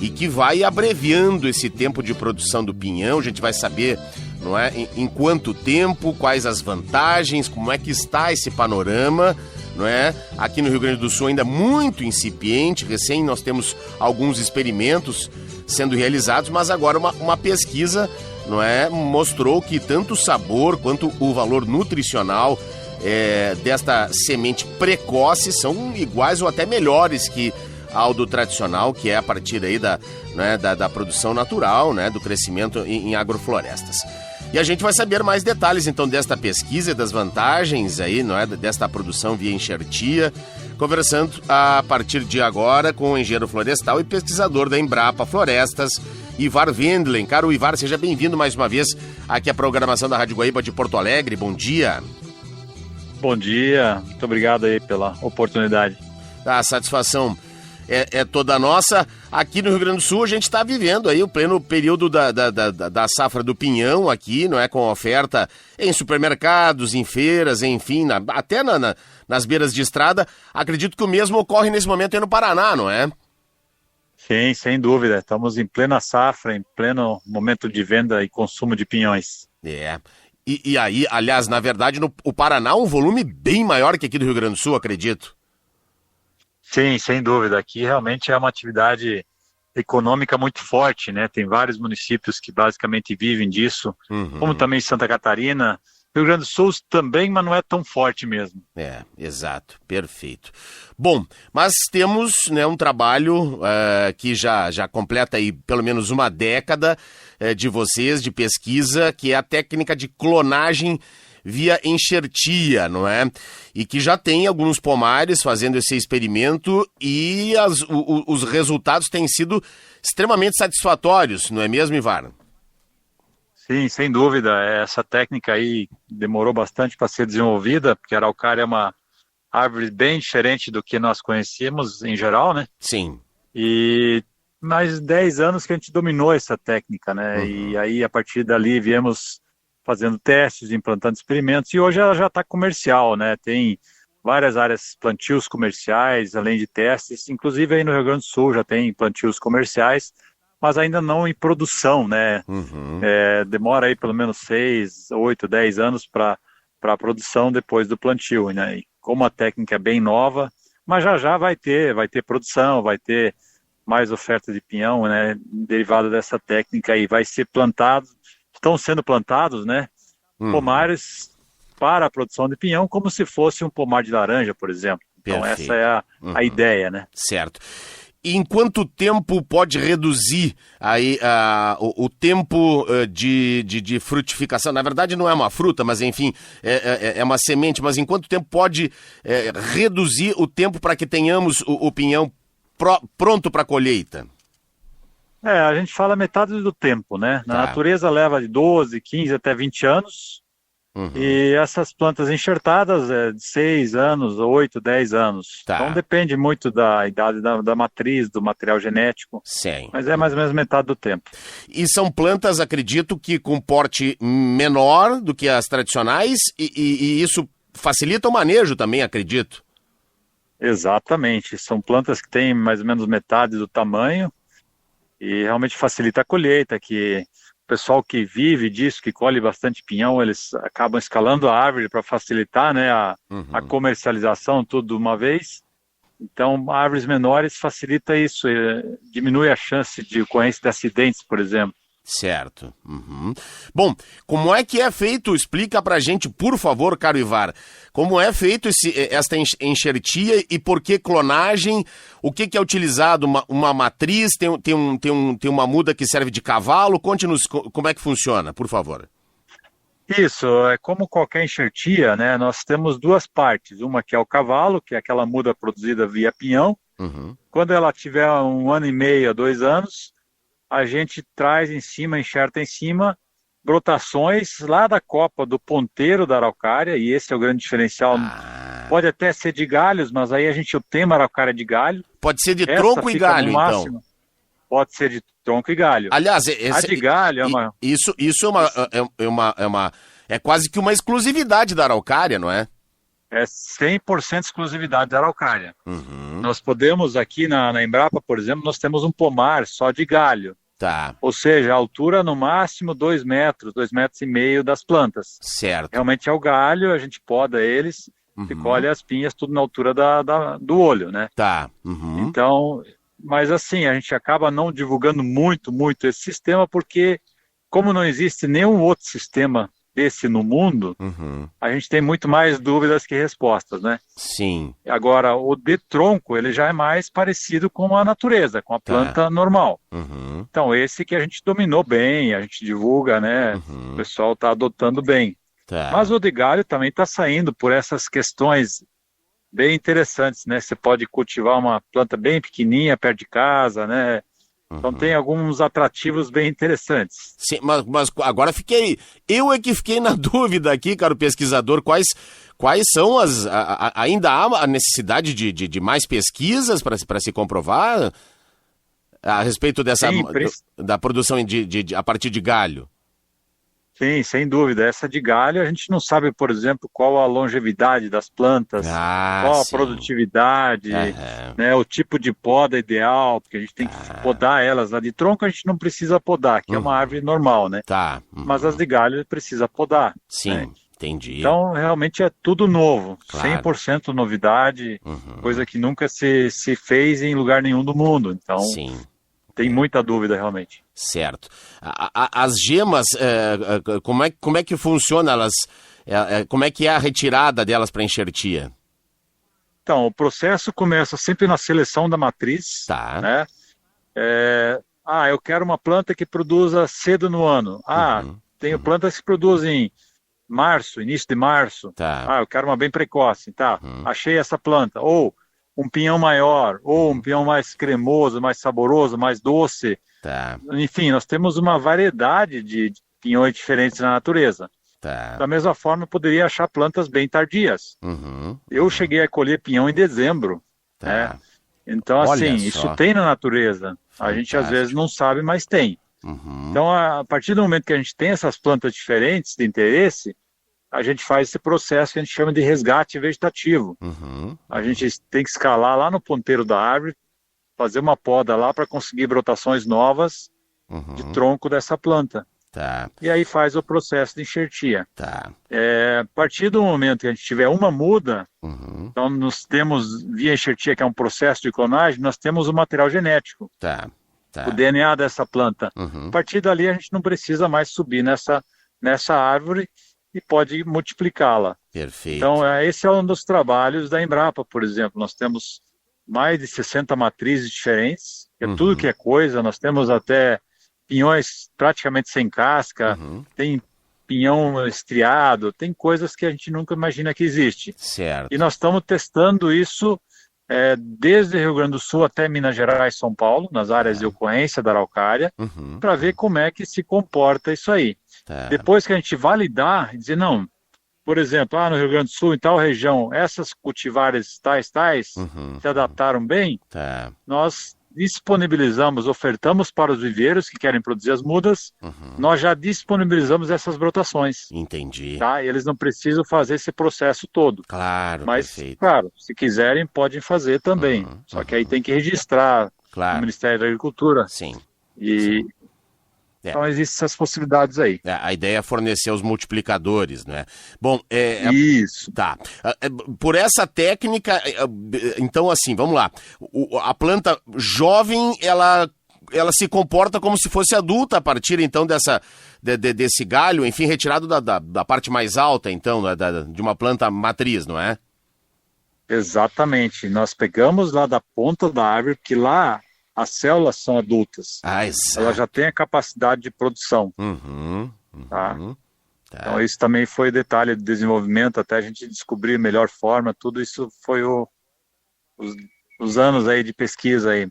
e que vai abreviando esse tempo de produção do pinhão. A gente vai saber, não é, em quanto tempo, quais as vantagens, como é que está esse panorama, não é? Aqui no Rio Grande do Sul ainda muito incipiente, recém nós temos alguns experimentos sendo realizados, mas agora uma pesquisa, não é, mostrou que tanto o sabor quanto o valor nutricional desta semente precoce são iguais ou até melhores que ao do tradicional, que é a partir aí da produção natural, né, do crescimento em agroflorestas. E a gente vai saber mais detalhes, então, desta pesquisa e das vantagens aí, não é, desta produção via enxertia, conversando a partir de agora com o engenheiro florestal e pesquisador da Embrapa Florestas, Ivar Wendlen. Caro Ivar, seja bem-vindo mais uma vez aqui à programação da Rádio Guaíba de Porto Alegre. Bom dia. Bom dia, muito obrigado aí pela oportunidade. A satisfação é toda nossa. Aqui no Rio Grande do Sul a gente está vivendo aí o pleno período da safra do pinhão aqui, não é, com oferta em supermercados, em feiras, enfim, até nas beiras de estrada. Acredito que o mesmo ocorre nesse momento aí no Paraná, não é? Sim, sem dúvida. Estamos em plena safra, em pleno momento de venda e consumo de pinhões. E aí, aliás, na verdade, o Paraná um volume bem maior que aqui do Rio Grande do Sul, acredito. Sim, sem dúvida. Aqui realmente é uma atividade econômica muito forte, né? Tem vários municípios que basicamente vivem disso, como também Santa Catarina. Rio Grande do Sul também, mas não é tão forte mesmo. Exato, perfeito. Bom, mas temos, né, um trabalho que já completa aí pelo menos uma década de vocês, de pesquisa, que é a técnica de clonagem via enxertia, não é? E que já tem alguns pomares fazendo esse experimento e os resultados têm sido extremamente satisfatórios, não é mesmo, Ivar? Sim, sem dúvida. Essa técnica aí demorou bastante para ser desenvolvida, porque a araucária é uma árvore bem diferente do que nós conhecemos em geral, né? Sim. E mais 10 anos que a gente dominou essa técnica, né? E aí, a partir dali, viemos fazendo testes, implantando experimentos, e hoje ela já está comercial, né? Tem várias áreas, plantios comerciais, além de testes, inclusive aí no Rio Grande do Sul já tem plantios comerciais, mas ainda não em produção, né? Demora aí pelo menos 6, 8, 10 anos para a produção depois do plantio, né? E como a técnica é bem nova, mas já vai ter produção, vai ter mais oferta de pinhão, né? Derivada dessa técnica aí, vai ser plantado, estão sendo plantados, né? Pomares para a produção de pinhão, como se fosse um pomar de laranja, por exemplo. Então Perfeito. essa é a ideia, né? Certo. E em quanto tempo pode reduzir aí o tempo de frutificação? Na verdade não é uma fruta, mas enfim, é uma semente, mas em quanto tempo pode reduzir o tempo para que tenhamos o pinhão pronto para a colheita? A gente fala metade do tempo, né? Na natureza leva de 12, 15 até 20 anos. E essas plantas enxertadas de 6 anos, 8, 10 anos. Então depende muito da idade da matriz, do material genético. Sim. Mas é mais ou menos metade do tempo. E são plantas, acredito, que com porte menor do que as tradicionais e isso facilita o manejo também, acredito. Exatamente. São plantas que têm mais ou menos metade do tamanho e realmente facilita a colheita, que o pessoal que vive disso, que colhe bastante pinhão, eles acabam escalando a árvore para facilitar, né, a comercialização tudo de uma vez. Então, árvores menores facilita isso, diminui a chance de ocorrência de acidentes, por exemplo. Certo. Bom, como é que é feito? Explica pra gente, por favor, caro Ivar, como é feito esta enxertia e por que clonagem? O que é utilizado? Uma matriz? Tem uma muda que serve de cavalo? Conte-nos como é que funciona, por favor. Isso, é como qualquer enxertia, né? Nós temos duas partes. Uma que é o cavalo, que é aquela muda produzida via pinhão. Quando ela tiver 1 ano e meio a 2 anos, a gente traz em cima, enxerta em cima, brotações lá da copa do ponteiro da araucária, e esse é o grande diferencial. Pode até ser de galhos, mas aí a gente obtém uma araucária de galho. Pode ser de tronco e galho, então. Pode ser de tronco e galho. Aliás, a de galho é uma... Isso é quase que uma exclusividade da araucária, não é? É 100% exclusividade da araucária. Nós podemos aqui na Embrapa, por exemplo, nós temos um pomar só de galho. Ou seja, a altura no máximo 2 metros, 2,5 metros das plantas. Certo. Realmente é o galho, a gente poda eles e colhe as pinhas tudo na altura do olho, né? Então, mas assim, a gente acaba não divulgando muito esse sistema porque, como não existe nenhum outro sistema desse no mundo, a gente tem muito mais dúvidas que respostas, né? Sim. Agora, o de tronco, ele já é mais parecido com a natureza, com a planta normal. Então, esse que a gente dominou bem, a gente divulga, né? O pessoal está adotando bem. Mas o de galho também está saindo por essas questões bem interessantes, né? Você pode cultivar uma planta bem pequenininha perto de casa, né? Então tem alguns atrativos bem interessantes. Sim, mas agora eu que fiquei na dúvida aqui, caro pesquisador, quais são ainda há a necessidade de mais pesquisas para se comprovar a respeito da produção a partir de galho? Sim, sem dúvida. Essa de galho, a gente não sabe, por exemplo, qual a longevidade das plantas, qual a produtividade, né, o tipo de poda ideal, porque a gente tem que podar elas. A de tronco a gente não precisa podar, que é uma árvore normal, né? Mas as de galho precisa podar. Sim, né? Entendi. Então, realmente é tudo novo, 100% novidade, coisa que nunca se fez em lugar nenhum do mundo. Então, tem muita dúvida, realmente. Certo. As gemas, como é que funciona? Como é que é a retirada delas para enxertia? Então, o processo começa sempre na seleção da matriz. Né? Eu quero uma planta que produza cedo no ano. Tenho plantas que produzem março, início de março. Eu quero uma bem precoce. Achei essa planta. Ou um pinhão maior, ou um pinhão mais cremoso, mais saboroso, mais doce. Enfim, nós temos uma variedade de pinhões diferentes na natureza. Da mesma forma, eu poderia achar plantas bem tardias. Eu cheguei a colher pinhão em dezembro. Né? Então, assim, isso tem na natureza. A gente às vezes não sabe, mas tem. Então, a partir do momento que a gente tem essas plantas diferentes de interesse, a gente faz esse processo que a gente chama de resgate vegetativo. A gente tem que escalar lá no ponteiro da árvore, fazer uma poda lá para conseguir brotações novas de tronco dessa planta. Tá. E aí faz o processo de enxertia. Tá. A partir do momento que a gente tiver uma muda, então nós temos, via enxertia, que é um processo de clonagem, nós temos o material genético, Tá. o DNA dessa planta. A partir dali a gente não precisa mais subir nessa árvore e pode multiplicá-la. Perfeito. Então esse é um dos trabalhos da Embrapa, por exemplo. Nós temos mais de 60 matrizes diferentes, que é tudo que é coisa. Nós temos até pinhões praticamente sem casca, tem pinhão estriado, tem coisas que a gente nunca imagina que existe. Certo. E nós estamos testando isso desde Rio Grande do Sul até Minas Gerais e São Paulo, nas áreas de ocorrência da araucária, para ver como é que se comporta isso aí. Tá. Depois que a gente validar e dizer, não, por exemplo, no Rio Grande do Sul, em tal região, essas cultivares tais, se adaptaram bem, Tá. nós disponibilizamos, ofertamos para os viveiros que querem produzir as mudas, nós já disponibilizamos essas brotações. Entendi. Tá? Eles não precisam fazer esse processo todo. Claro, Mas, perfeito. claro, se quiserem, podem fazer também. Só que aí tem que registrar no Ministério da Agricultura. Sim. E então existem essas possibilidades aí. A ideia é fornecer os multiplicadores, né? Bom, Isso. Tá. Por essa técnica, então assim, vamos lá. A planta jovem, ela se comporta como se fosse adulta a partir, então, desse galho, enfim, retirado da parte mais alta, então, de uma planta matriz, não é? Exatamente. Nós pegamos lá da ponta da árvore, que lá as células são adultas. Exato. Ela já tem a capacidade de produção. Tá? Então isso também foi detalhe de desenvolvimento, até a gente descobrir a melhor forma, tudo isso foi os anos aí de pesquisa aí.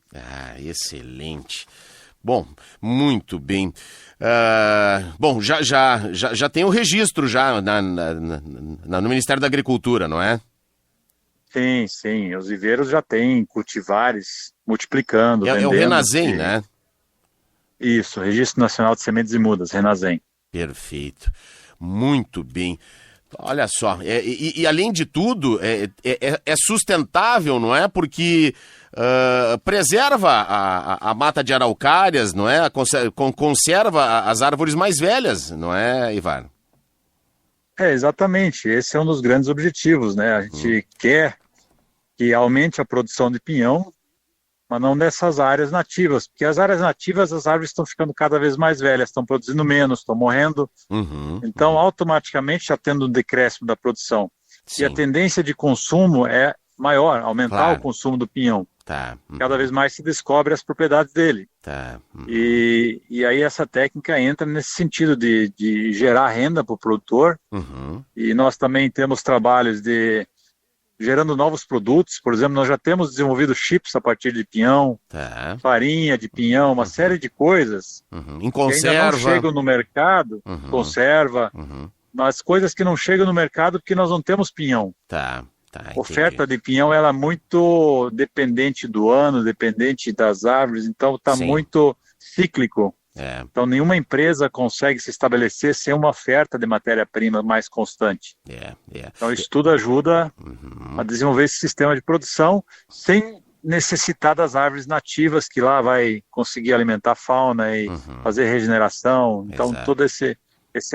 Excelente. Bom, muito bem. Bom, já tem o registro já no Ministério da Agricultura, não é? Sim. Os viveiros já têm cultivares multiplicando, vendendo. É o Renazem, né? Isso, Registro Nacional de Sementes e Mudas, Renazem. Perfeito. Muito bem. Olha só, e além de tudo, é sustentável, não é? Porque preserva a mata de araucárias, não é? Conserva as árvores mais velhas, não é, Ivar? Exatamente. Esse é um dos grandes objetivos, né? A gente quer que aumente a produção de pinhão, mas não dessas áreas nativas, porque as áreas nativas, as árvores estão ficando cada vez mais velhas, estão produzindo menos, estão morrendo, então automaticamente está tendo um decréscimo da produção. Sim. E a tendência de consumo é maior, aumentar o consumo do pinhão. Tá. Cada vez mais se descobre as propriedades dele. Tá. E aí essa técnica entra nesse sentido de gerar renda para o produtor, e nós também temos trabalhos de gerando novos produtos. Por exemplo, nós já temos desenvolvido chips a partir de pinhão, farinha de pinhão, uma série de coisas em conserva. Que ainda não chegam no mercado, conserva, mas coisas que não chegam no mercado porque nós não temos pinhão. A oferta de pinhão ela é muito dependente do ano, dependente das árvores, então está muito cíclico. Então nenhuma empresa consegue se estabelecer sem uma oferta de matéria-prima mais constante. Então isso tudo ajuda a desenvolver esse sistema de produção sem necessitar das árvores nativas, que lá vai conseguir alimentar a fauna e fazer regeneração. Então todo esse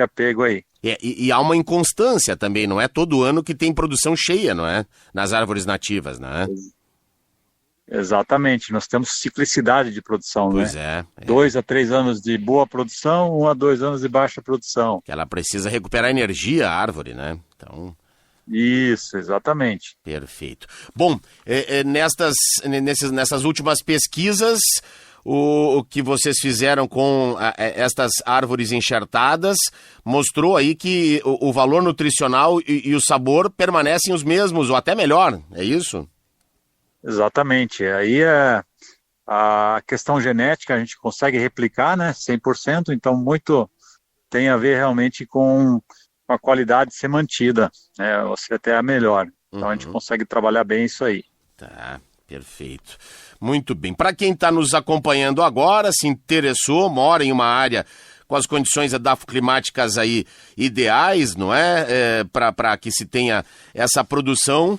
apego aí. E há uma inconstância também, não é todo ano que tem produção cheia, não é? Nas árvores nativas, não é? Exatamente, nós temos ciclicidade de produção, pois né? 2 a 3 anos de boa produção, 1 a 2 anos de baixa produção. Ela precisa recuperar energia, a árvore, né? Então... Isso, exatamente. Perfeito. Bom, nessas últimas pesquisas, o que vocês fizeram com estas árvores enxertadas mostrou aí que o valor nutricional e o sabor permanecem os mesmos, ou até melhor, é isso? Exatamente. Aí a questão genética a gente consegue replicar, né, 100%, então muito tem a ver realmente com a qualidade ser mantida, né, ou ser até a melhor. Então a gente consegue trabalhar bem isso aí. Tá, perfeito. Muito bem. Para quem está nos acompanhando agora, se interessou, mora em uma área as condições edafoclimáticas aí ideais, não é? Para que se tenha essa produção,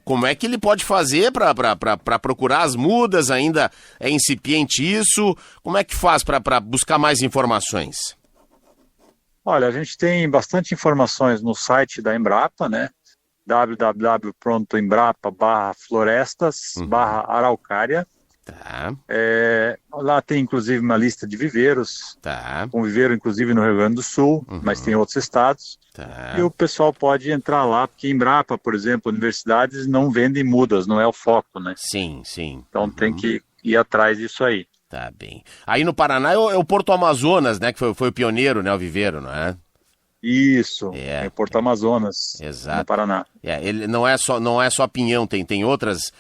como é que ele pode fazer para procurar as mudas? Ainda é incipiente isso? Como é que faz para buscar mais informações? Olha, a gente tem bastante informações no site da Embrapa, né? www.embrapa.florestas/araucária. Tá. Lá tem inclusive uma lista de viveiros, tá. Com viveiro inclusive no Rio Grande do Sul, mas tem outros estados. Tá. E o pessoal pode entrar lá, porque Embrapa, por exemplo, universidades não vendem mudas, não é o foco, né? Sim. Então tem que ir atrás disso aí. Tá bem. Aí no Paraná é o Porto Amazonas, né? Que foi o pioneiro, né? O viveiro, não é? Isso, é Porto Amazonas, exato. No Paraná. Ele não é só pinhão, tem outras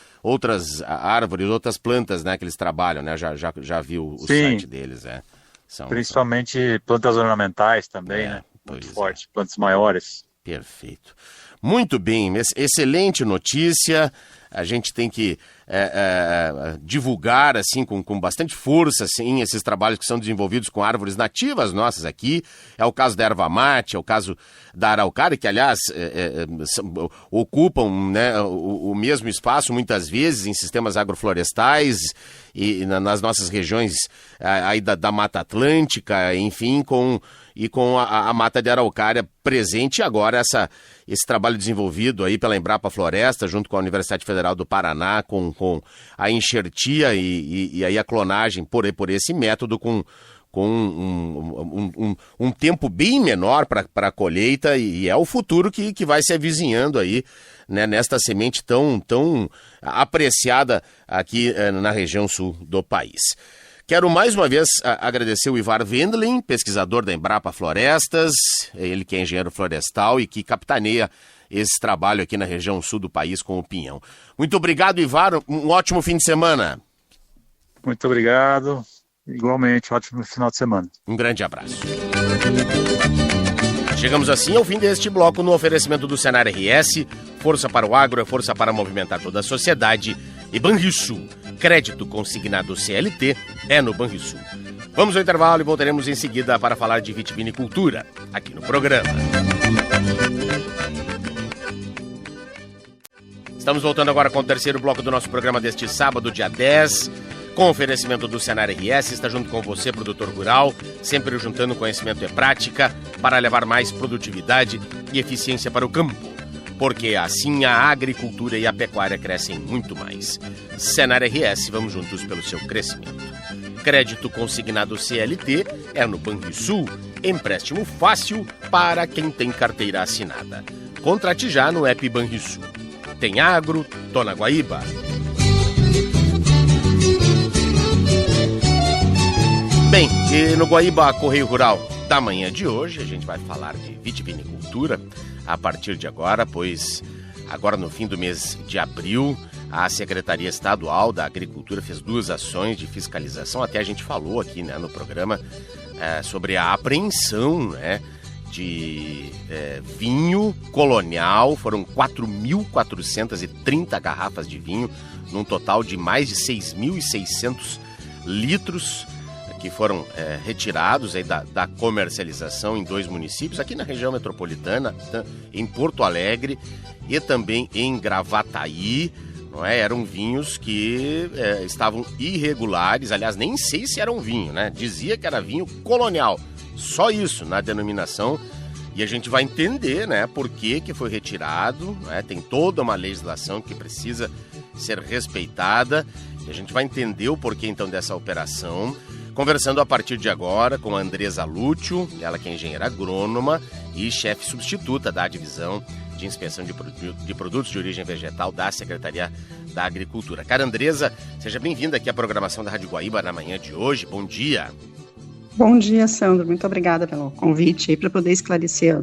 árvores, outras plantas, né? Que eles trabalham, né? Já vi o site deles, Principalmente plantas ornamentais também, né? Muito forte, plantas maiores. Perfeito. Muito bem, excelente notícia. A gente tem que divulgar assim com bastante força assim, esses trabalhos que são desenvolvidos com árvores nativas nossas aqui. É o caso da erva mate, é o caso da araucária, que aliás ocupam, né, o mesmo espaço muitas vezes em sistemas agroflorestais e nas nossas regiões aí da Mata Atlântica, enfim, com a mata de araucária presente. Agora esse trabalho desenvolvido aí pela Embrapa Floresta, junto com a Universidade Federal do Paraná, com a enxertia e aí a clonagem por esse método, com um tempo bem menor para a colheita, e é o futuro que vai se avizinhando aí, né, nesta semente tão apreciada aqui na região sul do país. Quero mais uma vez agradecer o Ivar Wendling, pesquisador da Embrapa Florestas, ele que é engenheiro florestal e que capitaneia esse trabalho aqui na região sul do país com o pinhão. Muito obrigado, Ivar, um ótimo fim de semana. Muito obrigado, igualmente, ótimo final de semana. Um grande abraço. Chegamos assim ao fim deste bloco no oferecimento do Senar RS, força para o agro, é força para movimentar toda a sociedade, e Banrisul, crédito consignado CLT, é no Banrisul. Vamos ao intervalo e voltaremos em seguida para falar de vitivinicultura, aqui no programa. Estamos voltando agora com o terceiro bloco do nosso programa deste sábado, dia 10, com oferecimento do Senar RS. Está junto com você, produtor rural, sempre juntando conhecimento e prática para levar mais produtividade e eficiência para o campo, porque assim a agricultura e a pecuária crescem muito mais. Senar RS, vamos juntos pelo seu crescimento. Crédito consignado CLT é no Banrisul, empréstimo fácil para quem tem carteira assinada. Contrate já no app Banrisul. Tem agro, tô na Guaíba. Bem, e no Guaíba Correio Rural da manhã de hoje, a gente vai falar de vitivinicultura a partir de agora, pois agora no fim do mês de abril, a Secretaria Estadual da Agricultura fez 2 ações de fiscalização. Até a gente falou aqui, né, no programa sobre a apreensão, né, de vinho colonial. Foram 4.430 garrafas de vinho, num total de mais de 6.600 litros que foram retirados aí da comercialização em 2 municípios, aqui na região metropolitana, em Porto Alegre e também em Gravataí. Não é? Eram vinhos que estavam irregulares, aliás, nem sei se era um vinho, né? Dizia que era vinho colonial, só isso na denominação, e a gente vai entender, né, por que foi retirado, né? Tem toda uma legislação que precisa ser respeitada, e a gente vai entender o porquê então dessa operação, conversando a partir de agora com a Andresa Lúcio, ela que é engenheira agrônoma e chefe substituta da divisão de inspeção de produtos de origem vegetal da Secretaria da Agricultura. Cara Andresa, seja bem-vinda aqui à programação da Rádio Guaíba na manhã de hoje. Bom dia. Bom dia, Sandro. Muito obrigada pelo convite aí para poder esclarecer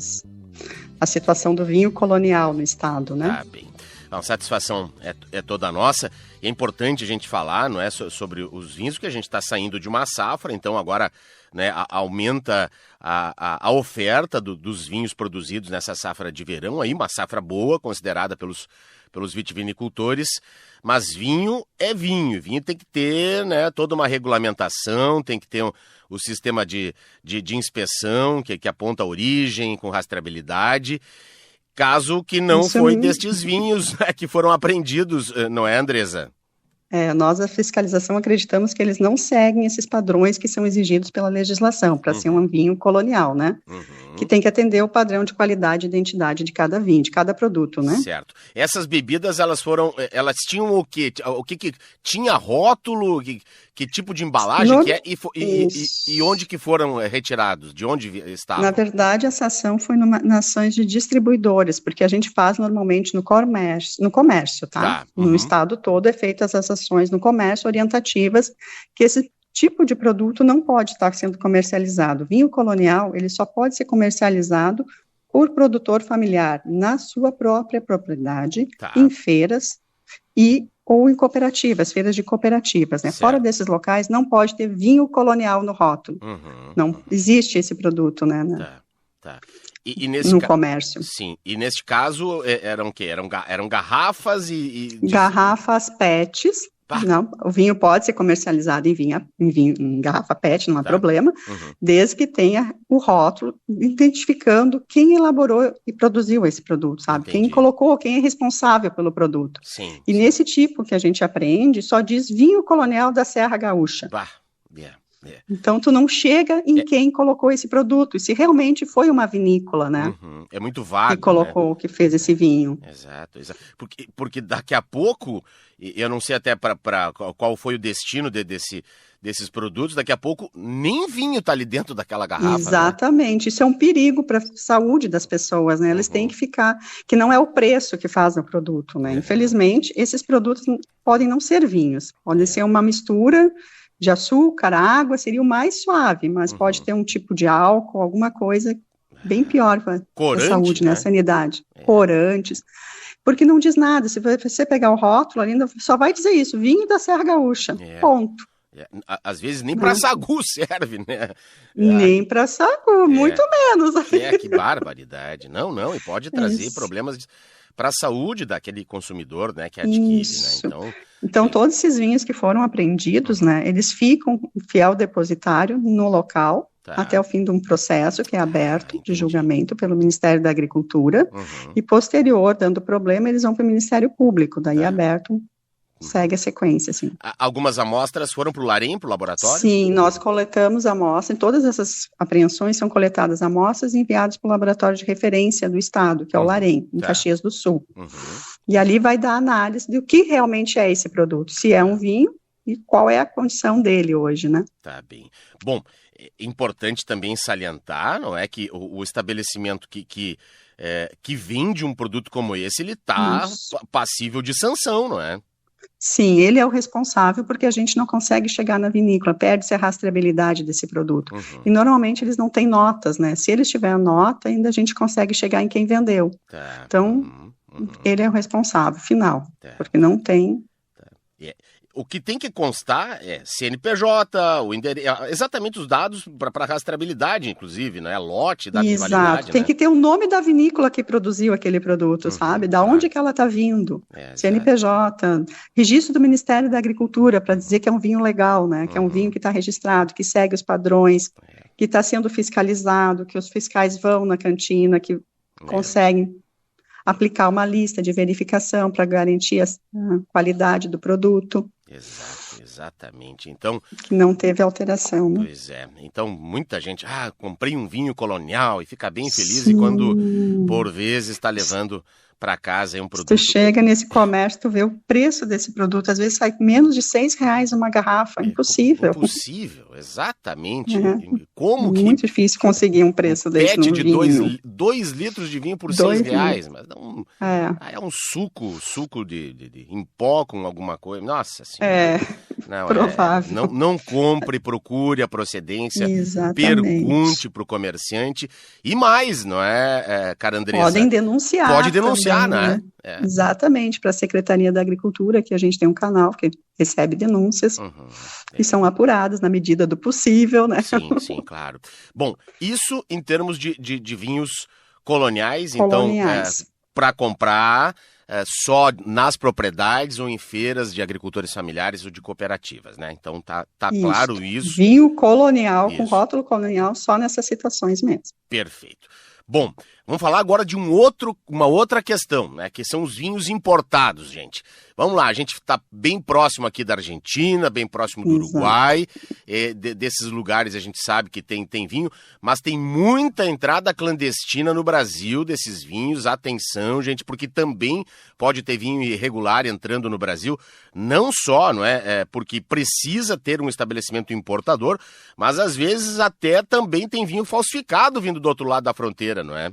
a situação do vinho colonial no estado, né? Bem. A satisfação é toda nossa. E é importante a gente falar, não é, sobre os vinhos, porque a gente está saindo de uma safra, então agora né, aumenta a oferta dos vinhos produzidos nessa safra de verão, aí uma safra boa, considerada pelos vitivinicultores, mas vinho é vinho. Vinho tem que ter, né, toda uma regulamentação, tem que ter o sistema de inspeção que aponta a origem, com rastreabilidade. Caso que não foi destes vinhos, né, que foram apreendidos, não é, Andresa? Nós, a fiscalização, acreditamos que eles não seguem esses padrões que são exigidos pela legislação para ser um vinho colonial, né? Que tem que atender o padrão de qualidade e identidade de cada vinho, de cada produto, né? Certo. Essas bebidas, elas tinham o quê? O que tinha rótulo? Que tipo de embalagem que é? E onde que foram retirados? De onde estavam? Na verdade, essa ação foi nas ações de distribuidores, porque a gente faz normalmente no comércio, tá? No estado todo é feito essas ações no comércio orientativas, que esse tipo de produto não pode estar sendo comercializado. Vinho colonial, ele só pode ser comercializado por produtor familiar na sua própria propriedade, em feiras ou em cooperativas, feiras de cooperativas, né? Fora desses locais, não pode ter vinho colonial no rótulo. Não existe esse produto, né? No comércio. Sim, e neste caso eram o quê? Eram garrafas Garrafas PETs. Não, o vinho pode ser comercializado em garrafa PET, não há problema, desde que tenha o rótulo identificando quem elaborou e produziu esse produto, sabe? Entendi. Quem colocou, quem é responsável pelo produto. E nesse tipo que a gente apreende, só diz vinho colonial da Serra Gaúcha. Então, tu não chega em quem colocou esse produto, e se realmente foi uma vinícola, né? É muito vago, que colocou, né? Que fez esse vinho. Exato. Porque daqui a pouco, eu não sei até qual foi o destino desses produtos, daqui a pouco nem vinho está ali dentro daquela garrafa. Exatamente, né? Isso é um perigo para a saúde das pessoas, né? Eles têm que ficar, que não é o preço que faz o produto, né? Infelizmente, esses produtos podem não ser vinhos, podem ser uma mistura de açúcar, água, seria o mais suave, mas pode ter um tipo de álcool, alguma coisa bem pior para a saúde, né? Sanidade. Corantes, porque não diz nada. Se você pegar o rótulo ali, só vai dizer isso, vinho da Serra Gaúcha, ponto. Às vezes nem para sagu serve, né? Nem para sagu, muito menos. Que barbaridade. Não, e pode trazer problemas para a saúde daquele consumidor, né, que adquire, né? Então, todos esses vinhos que foram apreendidos, né, eles ficam fiel depositário no local até o fim de um processo que é aberto de julgamento pelo Ministério da Agricultura e posterior, dando problema, eles vão para o Ministério Público, daí aberto, segue a sequência, assim. Algumas amostras foram para o LAREM, para o laboratório? Sim, nós coletamos amostras, em todas essas apreensões são coletadas amostras e enviadas para o laboratório de referência do estado, que é o LAREM, em Caxias do Sul. E ali vai dar análise do que realmente é esse produto, se é um vinho e qual é a condição dele hoje, né? Tá bem. Bom, é importante também salientar, não é, que o estabelecimento que vende um produto como esse, ele está passível de sanção, não é? Sim, ele é o responsável porque a gente não consegue chegar na vinícola, perde-se a rastreabilidade desse produto. E normalmente eles não têm notas, né? Se eles tiverem nota, ainda a gente consegue chegar em quem vendeu. Então, ele é o responsável final, porque não tem... O que tem que constar é CNPJ, o endereço, exatamente os dados para rastreabilidade, inclusive, né? Lote, data de validade. Exato, tem que ter o nome da vinícola que produziu aquele produto, sabe? Da onde que ela está vindo. CNPJ, registro do Ministério da Agricultura para dizer que é um vinho legal, né? Que é um vinho que está registrado, que segue os padrões, que está sendo fiscalizado, que os fiscais vão na cantina, que conseguem aplicar uma lista de verificação para garantir a qualidade do produto. Exatamente. Então, que não teve alteração, né? Pois é. Então, muita gente, comprei um vinho colonial e fica bem feliz, e quando, por vezes, está levando para casa um produto... Tu chega nesse comércio, tu vê o preço desse produto, às vezes sai menos de R$6 uma garrafa, impossível. Impossível, exatamente. Como que... Muito difícil conseguir um preço desse no de vinho. 2 litros de vinho por R$6, mas não... É um suco de em pó com alguma coisa, nossa senhora. Provável. Não compre, procure a procedência, Exatamente. Pergunte para o comerciante, e mais, não é, cara Andressa? Podem denunciar. Pode denunciar, também, né? exatamente para a Secretaria da Agricultura, que a gente tem um canal que recebe denúncias e são apuradas na medida do possível, né? Sim, claro. Bom, isso em termos de vinhos coloniais. Então, para comprar só nas propriedades ou em feiras de agricultores familiares ou de cooperativas, né? Então tá claro isso. Vinho colonial, com rótulo colonial, só nessas situações mesmo. Perfeito. Bom, vamos falar agora de uma outra questão, né? Que são os vinhos importados, gente. Vamos lá, a gente está bem próximo aqui da Argentina, bem próximo do Uruguai, desses lugares a gente sabe que tem vinho, mas tem muita entrada clandestina no Brasil desses vinhos. Atenção, gente, porque também pode ter vinho irregular entrando no Brasil, não só, não é, porque precisa ter um estabelecimento importador, mas às vezes até também tem vinho falsificado vindo do outro lado da fronteira, não é?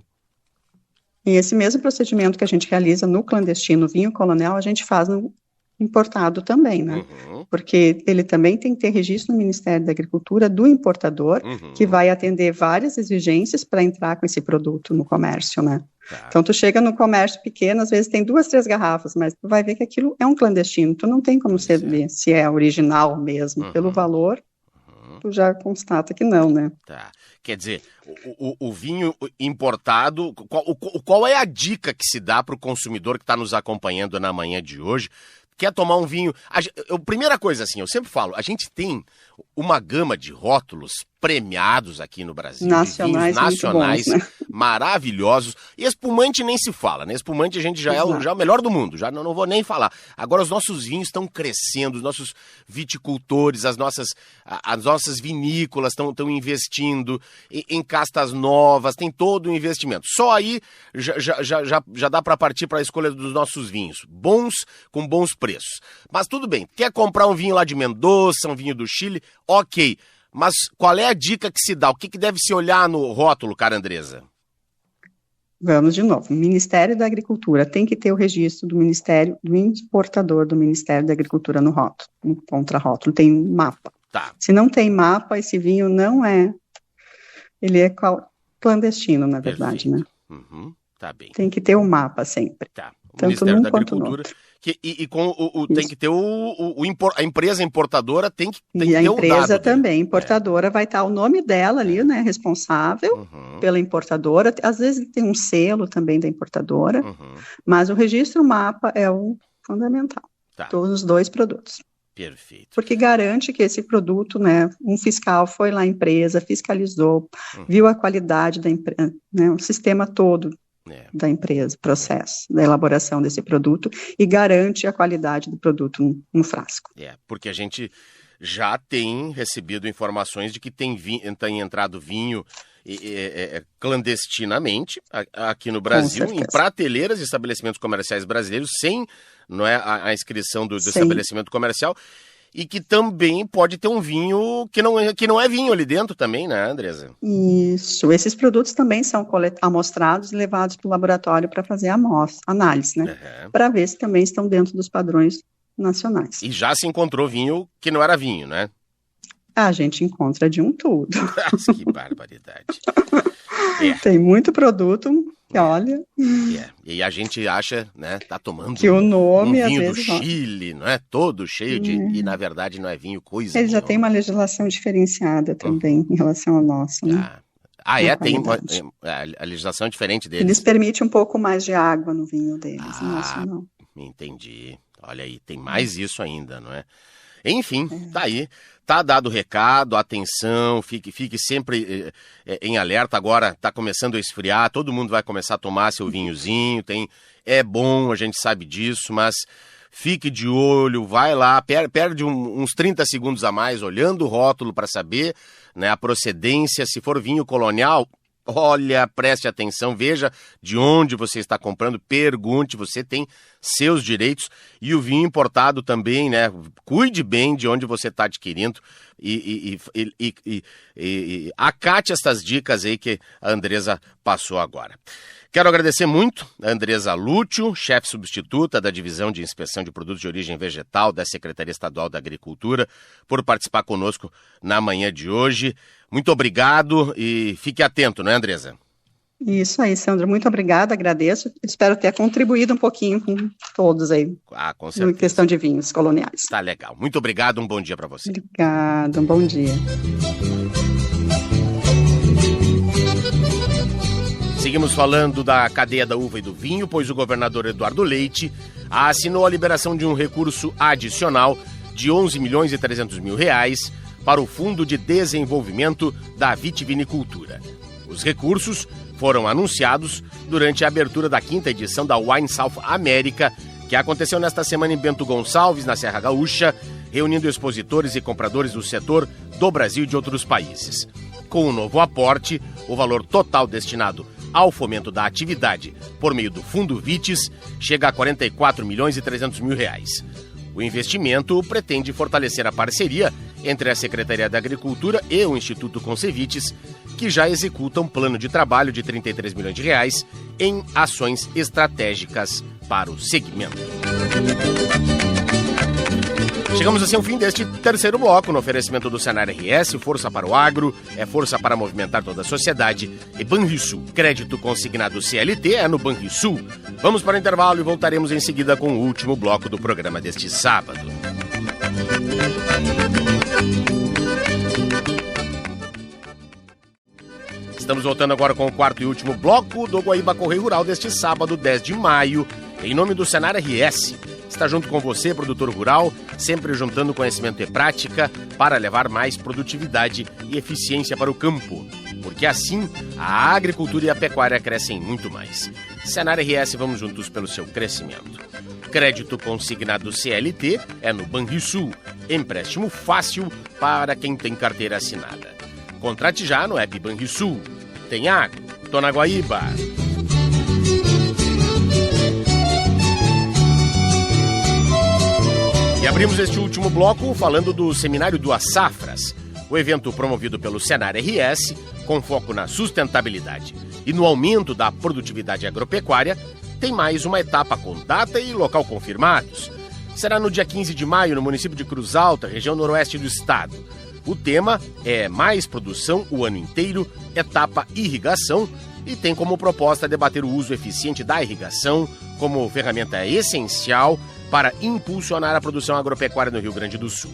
E esse mesmo procedimento que a gente realiza no clandestino vinho colonial, a gente faz no importado também, né? Porque ele também tem que ter registro no Ministério da Agricultura do importador, que vai atender várias exigências para entrar com esse produto no comércio, né? Então, tu chega no comércio pequeno, às vezes tem 2, 3 garrafas, mas tu vai ver que aquilo é um clandestino, tu não tem como saber se é original mesmo, pelo valor, tu já constata que não, né? Quer dizer, o vinho importado, qual é a dica que se dá para o consumidor que está nos acompanhando na manhã de hoje? Quer tomar um vinho... Primeira coisa, assim, eu sempre falo, a gente tem uma gama de rótulos premiados aqui no Brasil, nacionais, de vinhos nacionais, muito bons, né? Maravilhosos. E espumante nem se fala, né? Espumante a gente já é o melhor do mundo, já não vou nem falar. Agora os nossos vinhos estão crescendo, os nossos viticultores, as nossas vinícolas estão investindo em castas novas, tem todo um investimento. Só aí já dá para partir para a escolha dos nossos vinhos, bons, com bons preços. Mas tudo bem, quer comprar um vinho lá de Mendoza, um vinho do Chile, ok. Mas qual é a dica que se dá? O que deve se olhar no rótulo, cara Andresa? Vamos de novo. O Ministério da Agricultura tem que ter o registro do Ministério, do importador do Ministério da Agricultura no rótulo, no contrarótulo, tem mapa. Se não tem mapa, esse vinho não é, ele é clandestino, na verdade, né? Tá bem. Tem que ter o mapa sempre. O Ministério da Agricultura... tem que ter a empresa importadora tem que ter o dado. E a empresa também, importadora, vai estar o nome dela ali, né, responsável pela importadora. Às vezes tem um selo também da importadora, mas o registro mapa é o fundamental. Todos os 2 produtos. Perfeito. Porque garante que esse produto, né, um fiscal foi lá à empresa, fiscalizou, viu a qualidade da empresa, né, o sistema todo da empresa, processo da elaboração desse produto e garante a qualidade do produto no frasco. Porque a gente já tem recebido informações de que tem entrado vinho clandestinamente aqui no Brasil, em prateleiras de estabelecimentos comerciais brasileiros, sem a inscrição do estabelecimento comercial, e que também pode ter um vinho que não é vinho ali dentro também, né, Andresa? Isso, esses produtos também são amostrados e levados para o laboratório para fazer análise, né, para ver se também estão dentro dos padrões nacionais. E já se encontrou vinho que não era vinho, né? A gente encontra de um tudo. Que barbaridade. Tem muito produto que olha... E a gente acha, né, tá tomando que o nome, um vinho às vezes, do Chile, não é? Todo cheio de... E na verdade não é vinho, coisa Ele já tem uma legislação diferenciada também em relação ao nosso, né? Tem a legislação diferente deles. Eles permitem um pouco mais de água no vinho deles, no nosso não. Entendi. Olha aí, tem mais isso ainda, não é? Enfim, tá aí. Tá dado o recado, atenção, fique sempre em alerta. Agora tá começando a esfriar, todo mundo vai começar a tomar seu vinhozinho, é bom, a gente sabe disso, mas fique de olho, vai lá, perde uns 30 segundos a mais olhando o rótulo para saber, né, a procedência. Se for vinho colonial, olha, preste atenção, veja de onde você está comprando, pergunte, você tem seus direitos. E o vinho importado também, né? Cuide bem de onde você está adquirindo e acate essas dicas aí que a Andresa passou agora. Quero agradecer muito a Andresa Lúcio, chefe substituta da Divisão de Inspeção de Produtos de Origem Vegetal da Secretaria Estadual da Agricultura, por participar conosco na manhã de hoje. Muito obrigado e fique atento, não é, Andresa? Isso aí, Sandro, muito obrigada, agradeço, espero ter contribuído um pouquinho com todos aí, com certeza. Em questão de vinhos coloniais. Tá legal, muito obrigado, um bom dia para você. Obrigada, um bom dia. Seguimos falando da cadeia da uva e do vinho, pois o governador Eduardo Leite assinou a liberação de um recurso adicional de R$11.300.000 para o Fundo de Desenvolvimento da Vitivinicultura. Os recursos foram anunciados durante a abertura da 5ª edição da Wine South America, que aconteceu nesta semana em Bento Gonçalves, na Serra Gaúcha, reunindo expositores e compradores do setor do Brasil e de outros países. Com o novo aporte, o valor total destinado ao fomento da atividade por meio do Fundo Vites chega a R$44.300.000. O investimento pretende fortalecer a parceria entre a Secretaria da Agricultura e o Instituto Concevites, que já executa um plano de trabalho de R$33 milhões em ações estratégicas para o segmento. Chegamos assim ao fim deste terceiro bloco, no oferecimento do Senar RS, força para o agro, é força para movimentar toda a sociedade, e Banrisul, crédito consignado CLT é no Banrisul. Vamos para o intervalo e voltaremos em seguida com o último bloco do programa deste sábado. Estamos voltando agora com o quarto e último bloco do Guaíba Correio Rural deste sábado, 10 de maio, em nome do Senar RS. Está junto com você, produtor rural, sempre juntando conhecimento e prática para levar mais produtividade e eficiência para o campo. Porque assim, a agricultura e a pecuária crescem muito mais. Senar RS, vamos juntos pelo seu crescimento. Crédito consignado CLT é no Banrisul. Empréstimo fácil para quem tem carteira assinada. Contrate já no app Banrisul. Tem agro, tô na Guaíba. E abrimos este último bloco falando do Seminário Duas Safras, o evento promovido pelo Senar RS, com foco na sustentabilidade e no aumento da produtividade agropecuária, tem mais uma etapa com data e local confirmados. Será no dia 15 de maio, no município de Cruz Alta, região noroeste do estado. O tema é Mais Produção o Ano Inteiro, etapa irrigação, e tem como proposta debater o uso eficiente da irrigação como ferramenta essencial para impulsionar a produção agropecuária no Rio Grande do Sul.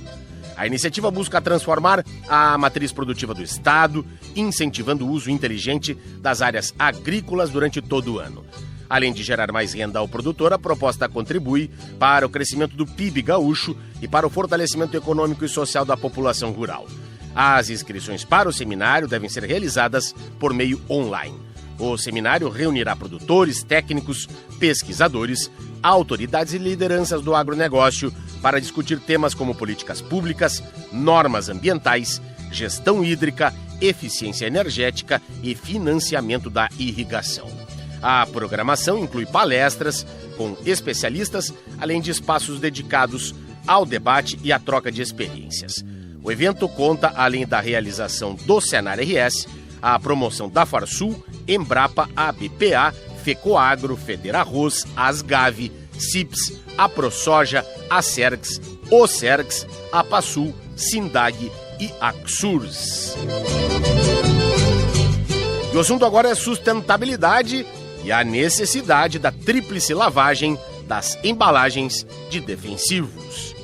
A iniciativa busca transformar a matriz produtiva do estado, incentivando o uso inteligente das áreas agrícolas durante todo o ano. Além de gerar mais renda ao produtor, a proposta contribui para o crescimento do PIB gaúcho e para o fortalecimento econômico e social da população rural. As inscrições para o seminário devem ser realizadas por meio online. O seminário reunirá produtores, técnicos, pesquisadores, autoridades e lideranças do agronegócio para discutir temas como políticas públicas, normas ambientais, gestão hídrica, eficiência energética e financiamento da irrigação. A programação inclui palestras com especialistas, além de espaços dedicados ao debate e à troca de experiências. O evento conta, além da realização do Senar RS, a promoção da Farsul, Embrapa, ABPA, Fecoagro, Federarroz, Asgave, CIPS, AproSoja, Acergs, Ocergs, Apasul, Sindag e Axurs. E o assunto agora é sustentabilidade e a necessidade da tríplice lavagem das embalagens de defensivos.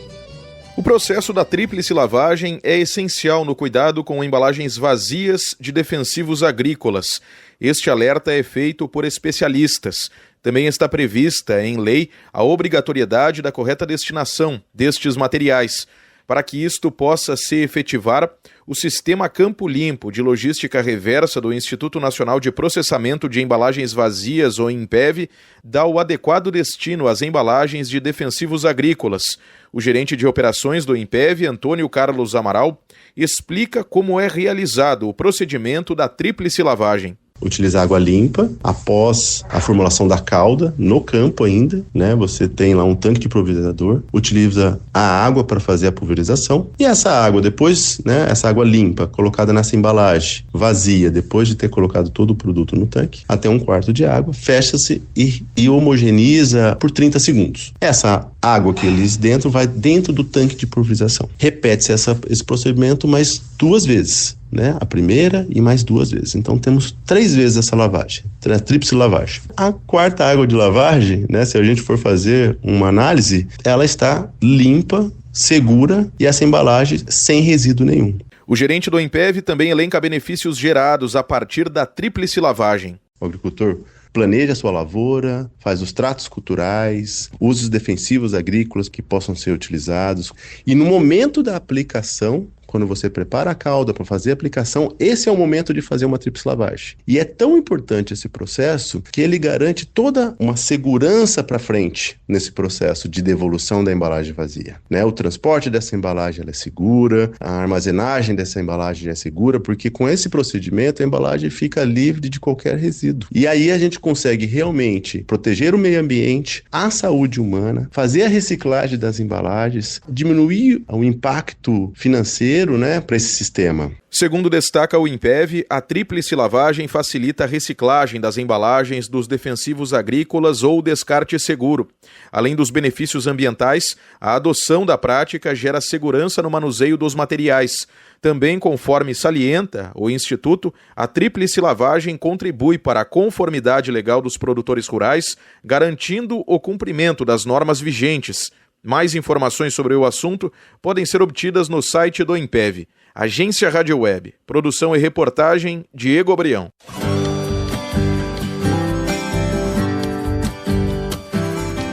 O processo da tríplice lavagem é essencial no cuidado com embalagens vazias de defensivos agrícolas. Este alerta é feito por especialistas. Também está prevista em lei a obrigatoriedade da correta destinação destes materiais. Para que isto possa se efetivar, o Sistema Campo Limpo de Logística Reversa do Instituto Nacional de Processamento de Embalagens Vazias, ou INPEV, dá o adequado destino às embalagens de defensivos agrícolas. O gerente de operações do INPEV, Antônio Carlos Amaral, explica como é realizado o procedimento da tríplice lavagem. Utilizar água limpa após a formulação da calda, no campo ainda, né? Você tem lá um tanque de pulverizador, utiliza a água para fazer a pulverização e essa água depois, né? Essa água limpa colocada nessa embalagem vazia, depois de ter colocado todo o produto no tanque, até 1/4 de água, fecha-se e homogeneiza por 30 segundos. Essa água que eles dentro vai dentro do tanque de pulverização. Repete-se esse procedimento mais 2 vezes. né? A primeira e mais 2 vezes. Então temos 3 vezes essa lavagem, a tríplice lavagem. A quarta água de lavagem, né? Se a gente for fazer uma análise, ela está limpa, segura e essa embalagem sem resíduo nenhum. O gerente do INPEV também elenca benefícios gerados a partir da tríplice lavagem. O agricultor planeja a sua lavoura, faz os tratos culturais, usa os defensivos agrícolas que possam ser utilizados. E no momento da aplicação, quando você prepara a cauda para fazer a aplicação, esse é o momento de fazer uma tríplice lavagem. E é tão importante esse processo que ele garante toda uma segurança para frente nesse processo de devolução da embalagem vazia, né? O transporte dessa embalagem ela é segura, a armazenagem dessa embalagem é segura, porque com esse procedimento a embalagem fica livre de qualquer resíduo. E aí a gente consegue realmente proteger o meio ambiente, a saúde humana, fazer a reciclagem das embalagens, diminuir o impacto financeiro, né, para esse sistema. Segundo destaca o INPEV, a tríplice lavagem facilita a reciclagem das embalagens dos defensivos agrícolas ou descarte seguro. Além dos benefícios ambientais, a adoção da prática gera segurança no manuseio dos materiais. Também, conforme salienta o Instituto, a tríplice lavagem contribui para a conformidade legal dos produtores rurais, garantindo o cumprimento das normas vigentes. Mais informações sobre o assunto podem ser obtidas no site do INPEV. Agência Rádio Web. Produção e reportagem, Diego Abrião.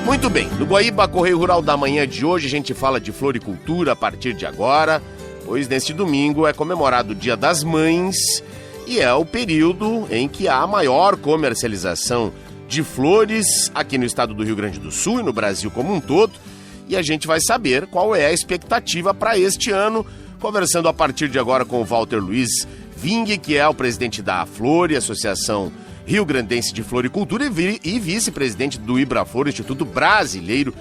Muito bem, no Guaíba Correio Rural da manhã de hoje a gente fala de floricultura a partir de agora, pois neste domingo é comemorado o Dia das Mães e é o período em que há a maior comercialização de flores aqui no estado do Rio Grande do Sul e no Brasil como um todo. E a gente vai saber qual é a expectativa para este ano, conversando a partir de agora com o Walter Luiz Ving, que é o presidente da Aflore, Associação Rio Grandense de Floricultura e vice-presidente do IBRAFLOR, Instituto Brasileiro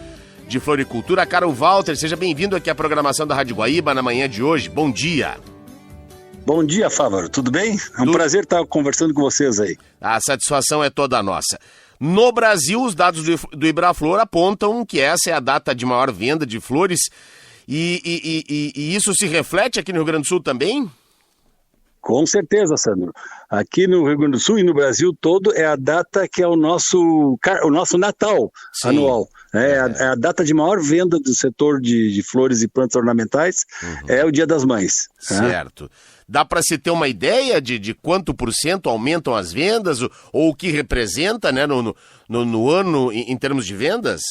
de Floricultura. Caro Walter, seja bem-vindo aqui à programação da Rádio Guaíba na manhã de hoje. Bom dia. Bom dia, Fávaro. Tudo bem? É um prazer estar conversando com vocês aí. A satisfação é toda nossa. No Brasil, os dados do IBRAFLOR apontam que essa é a data de maior venda de flores e isso se reflete aqui no Rio Grande do Sul também? Com certeza, Sandro. Aqui no Rio Grande do Sul e no Brasil todo é a data que é o nosso Natal. Sim. Anual. É a data de maior venda do setor de flores e plantas ornamentais, é o Dia das Mães. Certo. Dá para se ter uma ideia de quanto por cento aumentam as vendas ou o que representa, né, no ano em termos de vendas?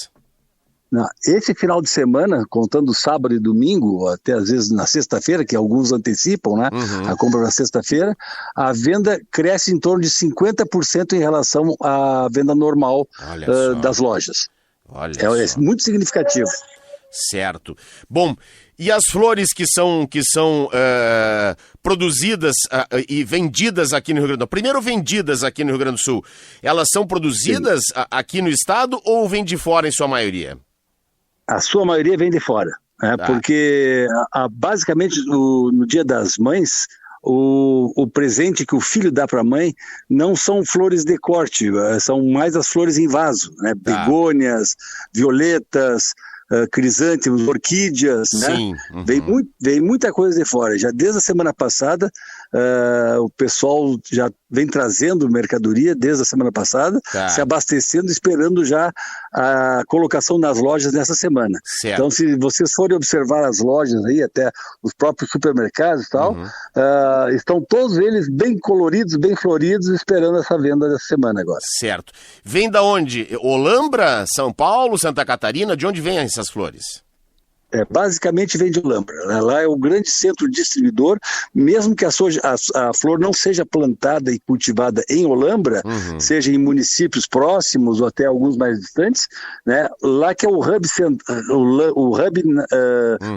Não, esse final de semana, contando sábado e domingo, até às vezes na sexta-feira, que alguns antecipam, né, a compra na sexta-feira, a venda cresce em torno de 50% em relação à venda normal das lojas. É muito significativo. Certo. Bom, e as flores que são produzidas e vendidas aqui no Rio Grande do Sul, primeiro vendidas aqui no Rio Grande do Sul, elas são produzidas aqui no estado ou vêm de fora em sua maioria? A sua maioria vem de fora, né? Porque basicamente no Dia das Mães, o presente que o filho dá para a mãe não são flores de corte, são mais as flores em vaso, né? Begônias, violetas, crisântemos, orquídeas, né? Vem muita coisa de fora. Já desde a semana passada, o pessoal já vem trazendo mercadoria desde a semana passada, se abastecendo, esperando já a colocação nas lojas nessa semana. Certo. Então, se vocês forem observar as lojas aí, até os próprios supermercados e tal, estão todos eles bem coloridos, bem floridos, esperando essa venda dessa semana agora. Certo. Vem da onde? Olambra, São Paulo, Santa Catarina? De onde vêm essas flores? Basicamente vem de Olambra. Lá é o grande centro distribuidor, mesmo que a flor não seja plantada e cultivada em Olambra, seja em municípios próximos ou até alguns mais distantes, né? Lá que é o hub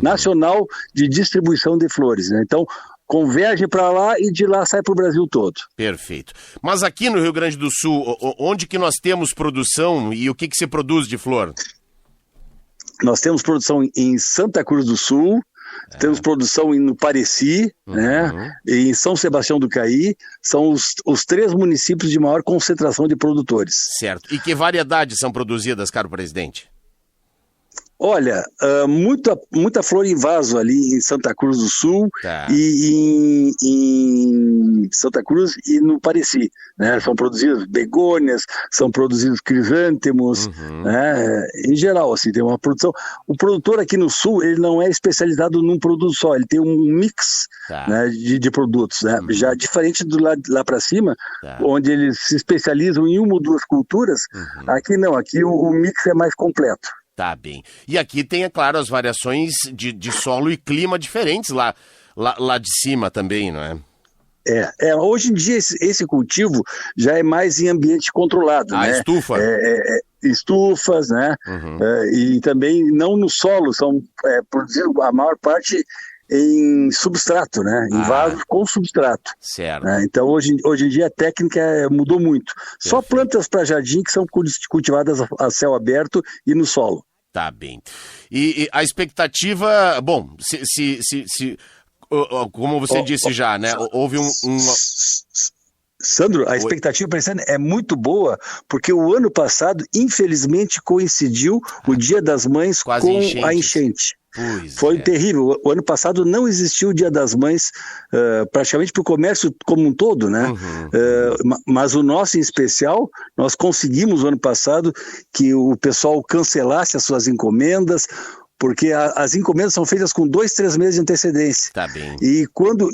nacional de distribuição de flores, né? Então, converge para lá e de lá sai para o Brasil todo. Perfeito. Mas aqui no Rio Grande do Sul, onde que nós temos produção e o que se produz de flor? Nós temos produção em Santa Cruz do Sul, temos produção no Pareci, né, e em São Sebastião do Caí, são os 3 municípios de maior concentração de produtores. Certo. E que variedades são produzidas, caro presidente? Olha, muita flor em vaso ali em Santa Cruz do Sul e em Santa Cruz e no Pareci, né? São produzidos begônias, são produzidos crisântemos, né? Em geral, assim, tem uma produção. O produtor aqui no Sul, ele não é especializado num produto só, ele tem um mix, né, de produtos, né? Já diferente do lado lá para cima, onde eles se especializam em uma ou duas culturas, aqui não, aqui o mix é mais completo. Tá bem. E aqui tem, é claro, as variações de solo e clima diferentes lá de cima também, não é? Hoje em dia esse cultivo já é mais em ambiente controlado, né? Estufa. Estufas, né? E também não no solo, são produzidos a maior parte em substrato, né? Em vasos com substrato. Certo. Né? Então, hoje em dia, a técnica mudou muito. Perfeito. Só plantas para jardim que são cultivadas a céu aberto e no solo. Tá bem. E a expectativa... Bom, como você disse já, né? Houve Sandro, a expectativa para esse ano é muito boa, porque o ano passado, infelizmente, coincidiu o Dia das Mães com a enchente. Foi terrível. O ano passado não existiu o Dia das Mães praticamente para o comércio como um todo, né? Mas o nosso em especial, nós conseguimos o ano passado que o pessoal cancelasse as suas encomendas, porque as encomendas são feitas com 2-3 meses de antecedência. Tá bem. E quando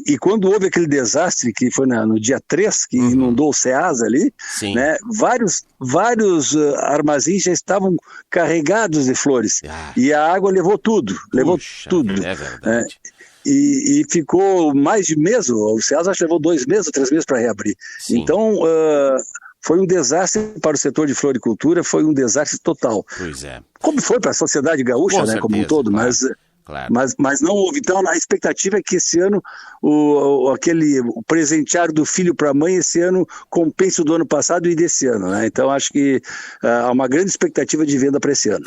houve aquele desastre, que foi no dia 3, que inundou o Ceasa ali, né, vários armazéns já estavam carregados de flores. E a água levou tudo. Tudo. É verdade. E ficou mais de mês, o Ceasa acho que levou 2 meses ou 3 meses para reabrir. Sim. Então... foi um desastre para o setor de floricultura, foi um desastre total. Pois é. Como foi para a sociedade gaúcha, né, como um todo, claro. Mas não houve. Então, a expectativa é que esse ano o presentear do filho para a mãe, esse ano compense o do ano passado e desse ano, né? Então, acho que há uma grande expectativa de venda para esse ano.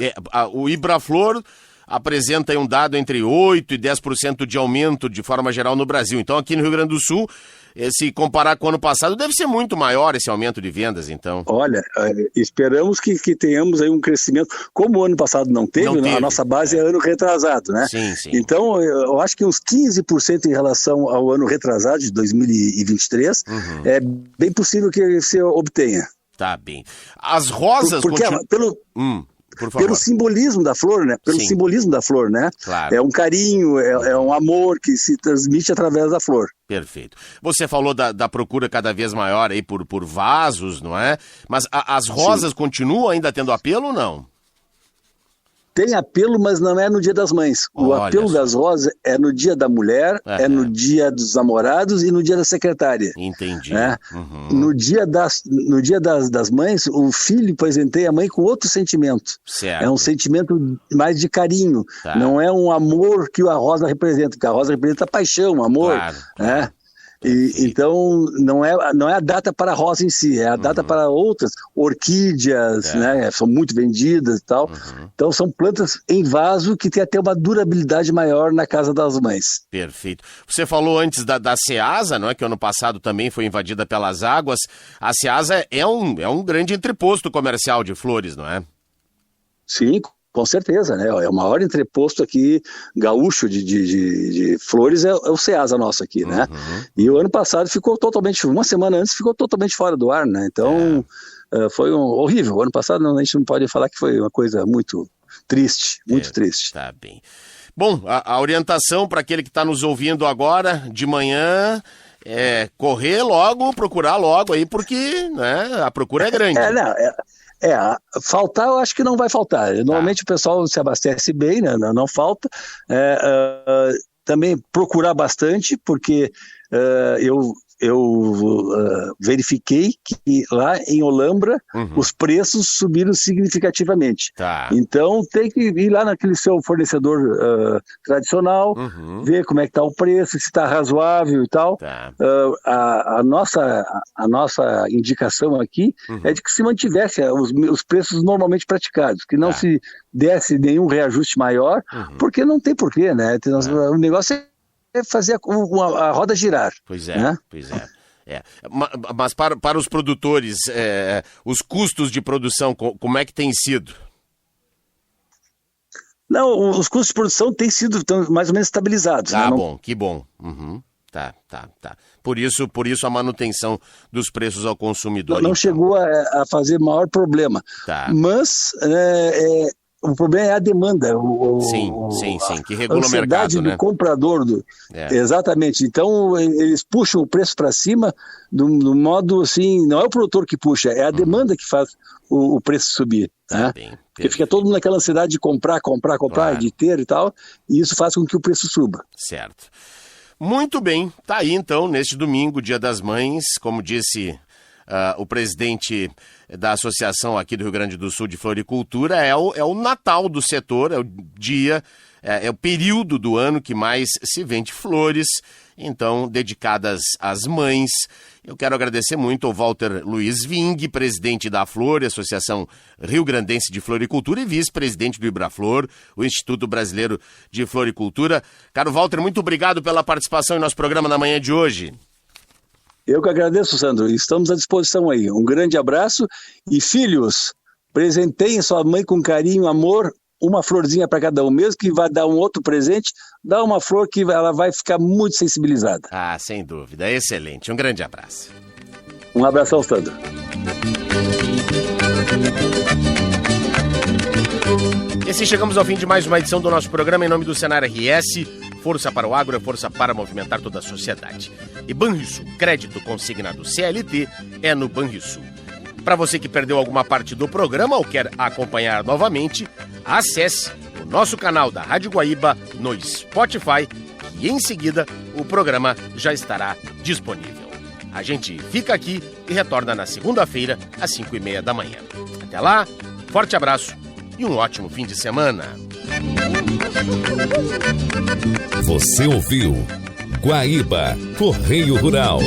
O Ibraflor apresenta aí um dado entre 8% e 10% de aumento de forma geral no Brasil. Então, aqui no Rio Grande do Sul, se comparar com o ano passado, deve ser muito maior esse aumento de vendas, então. Olha, esperamos que tenhamos aí um crescimento. Como o ano passado não teve. A nossa base é ano retrasado, né? Sim. Então, eu acho que uns 15% em relação ao ano retrasado, de 2023, é bem possível que se obtenha. Tá bem. As rosas... Pelo simbolismo da flor, né? Simbolismo da flor, né? Claro. É um carinho, é um amor que se transmite através da flor. Perfeito. Você falou da procura cada vez maior aí por vasos, não é? Mas as rosas continuam ainda tendo apelo ou não? Tem apelo, mas não é no Dia das Mães. O apelo das rosas é no Dia da Mulher, é no Dia dos Namorados e no Dia da Secretária. Entendi. Né? No Dia das Mães, o filho presenteia a mãe com outro sentimento. Certo. É um sentimento mais de carinho. Não é um amor que a rosa representa, porque a rosa representa paixão, amor. Claro. Né? Então, não é a data para a rosa em si, é a data para outras orquídeas, né? São muito vendidas e tal. Então, são plantas em vaso que têm até uma durabilidade maior na casa das mães. Perfeito. Você falou antes da Ceasa, não é? Que ano passado também foi invadida pelas águas. A Ceasa é um grande entreposto comercial de flores, não é? Sim, com certeza, né? É o maior entreposto aqui gaúcho de flores, é o Ceasa nosso aqui, né? E o ano passado ficou totalmente, uma semana antes ficou totalmente fora do ar, né? Então foi horrível. O ano passado a gente não pode falar que foi uma coisa muito triste, muito triste. Tá bem. Bom, a orientação para aquele que está nos ouvindo agora, de manhã, é correr logo, procurar logo aí, porque né, a procura é grande. Faltar eu acho que não vai faltar. Normalmente o pessoal se abastece bem, né? Não falta. Também procurar bastante, porque eu verifiquei que lá em Olambra os preços subiram significativamente. Então tem que ir lá naquele seu fornecedor tradicional, ver como é que está o preço, se está razoável e tal. A nossa indicação aqui é de que se mantivesse os preços normalmente praticados, que não se desse nenhum reajuste maior, porque não tem porquê, né? O negócio é fazer a roda girar. Pois é, né? Pois é. Mas para os produtores, os custos de produção, como é que tem sido? Não, os custos de produção têm sido mais ou menos estabilizados. Tá, né? bom, que bom. Uhum. Tá. Por isso a manutenção dos preços ao consumidor. Não chegou a fazer maior problema. Tá. Mas o problema é a demanda. Sim, que regula o mercado, né? A ansiedade do comprador. Exatamente. Então, eles puxam o preço para cima no modo assim, não é o produtor que puxa, é a demanda que faz o preço subir. Né? Porque fica todo mundo naquela ansiedade de comprar, claro, de ter e tal, e isso faz com que o preço suba. Certo. Muito bem, tá aí então, neste domingo, Dia das Mães, como disse o presidente da associação aqui do Rio Grande do Sul de Floricultura, é o Natal do setor, é o dia, é o período do ano que mais se vende flores, então dedicadas às mães. Eu quero agradecer muito ao Walter Luiz Ving, presidente da Flor, Associação Rio Grandense de Floricultura e vice-presidente do Ibraflor, o Instituto Brasileiro de Floricultura. Caro Walter, muito obrigado pela participação em nosso programa na manhã de hoje. Eu que agradeço, Sandro. Estamos à disposição aí. Um grande abraço e, filhos, presenteiem sua mãe com carinho, amor, uma florzinha para cada um, mesmo que vai dar um outro presente, dá uma flor que ela vai ficar muito sensibilizada. Ah, sem dúvida. Excelente. Um grande abraço. Um abração, Sandro. E assim chegamos ao fim de mais uma edição do nosso programa em nome do Senar RS. Força para o agro é força para movimentar toda a sociedade. E Banrisul, crédito consignado CLT, é no Banrisul. Para você que perdeu alguma parte do programa ou quer acompanhar novamente, acesse o nosso canal da Rádio Guaíba no Spotify e em seguida o programa já estará disponível. A gente fica aqui e retorna na segunda-feira às 5:30 da manhã. Até lá, forte abraço e um ótimo fim de semana. Você ouviu Guaíba Correio Rural.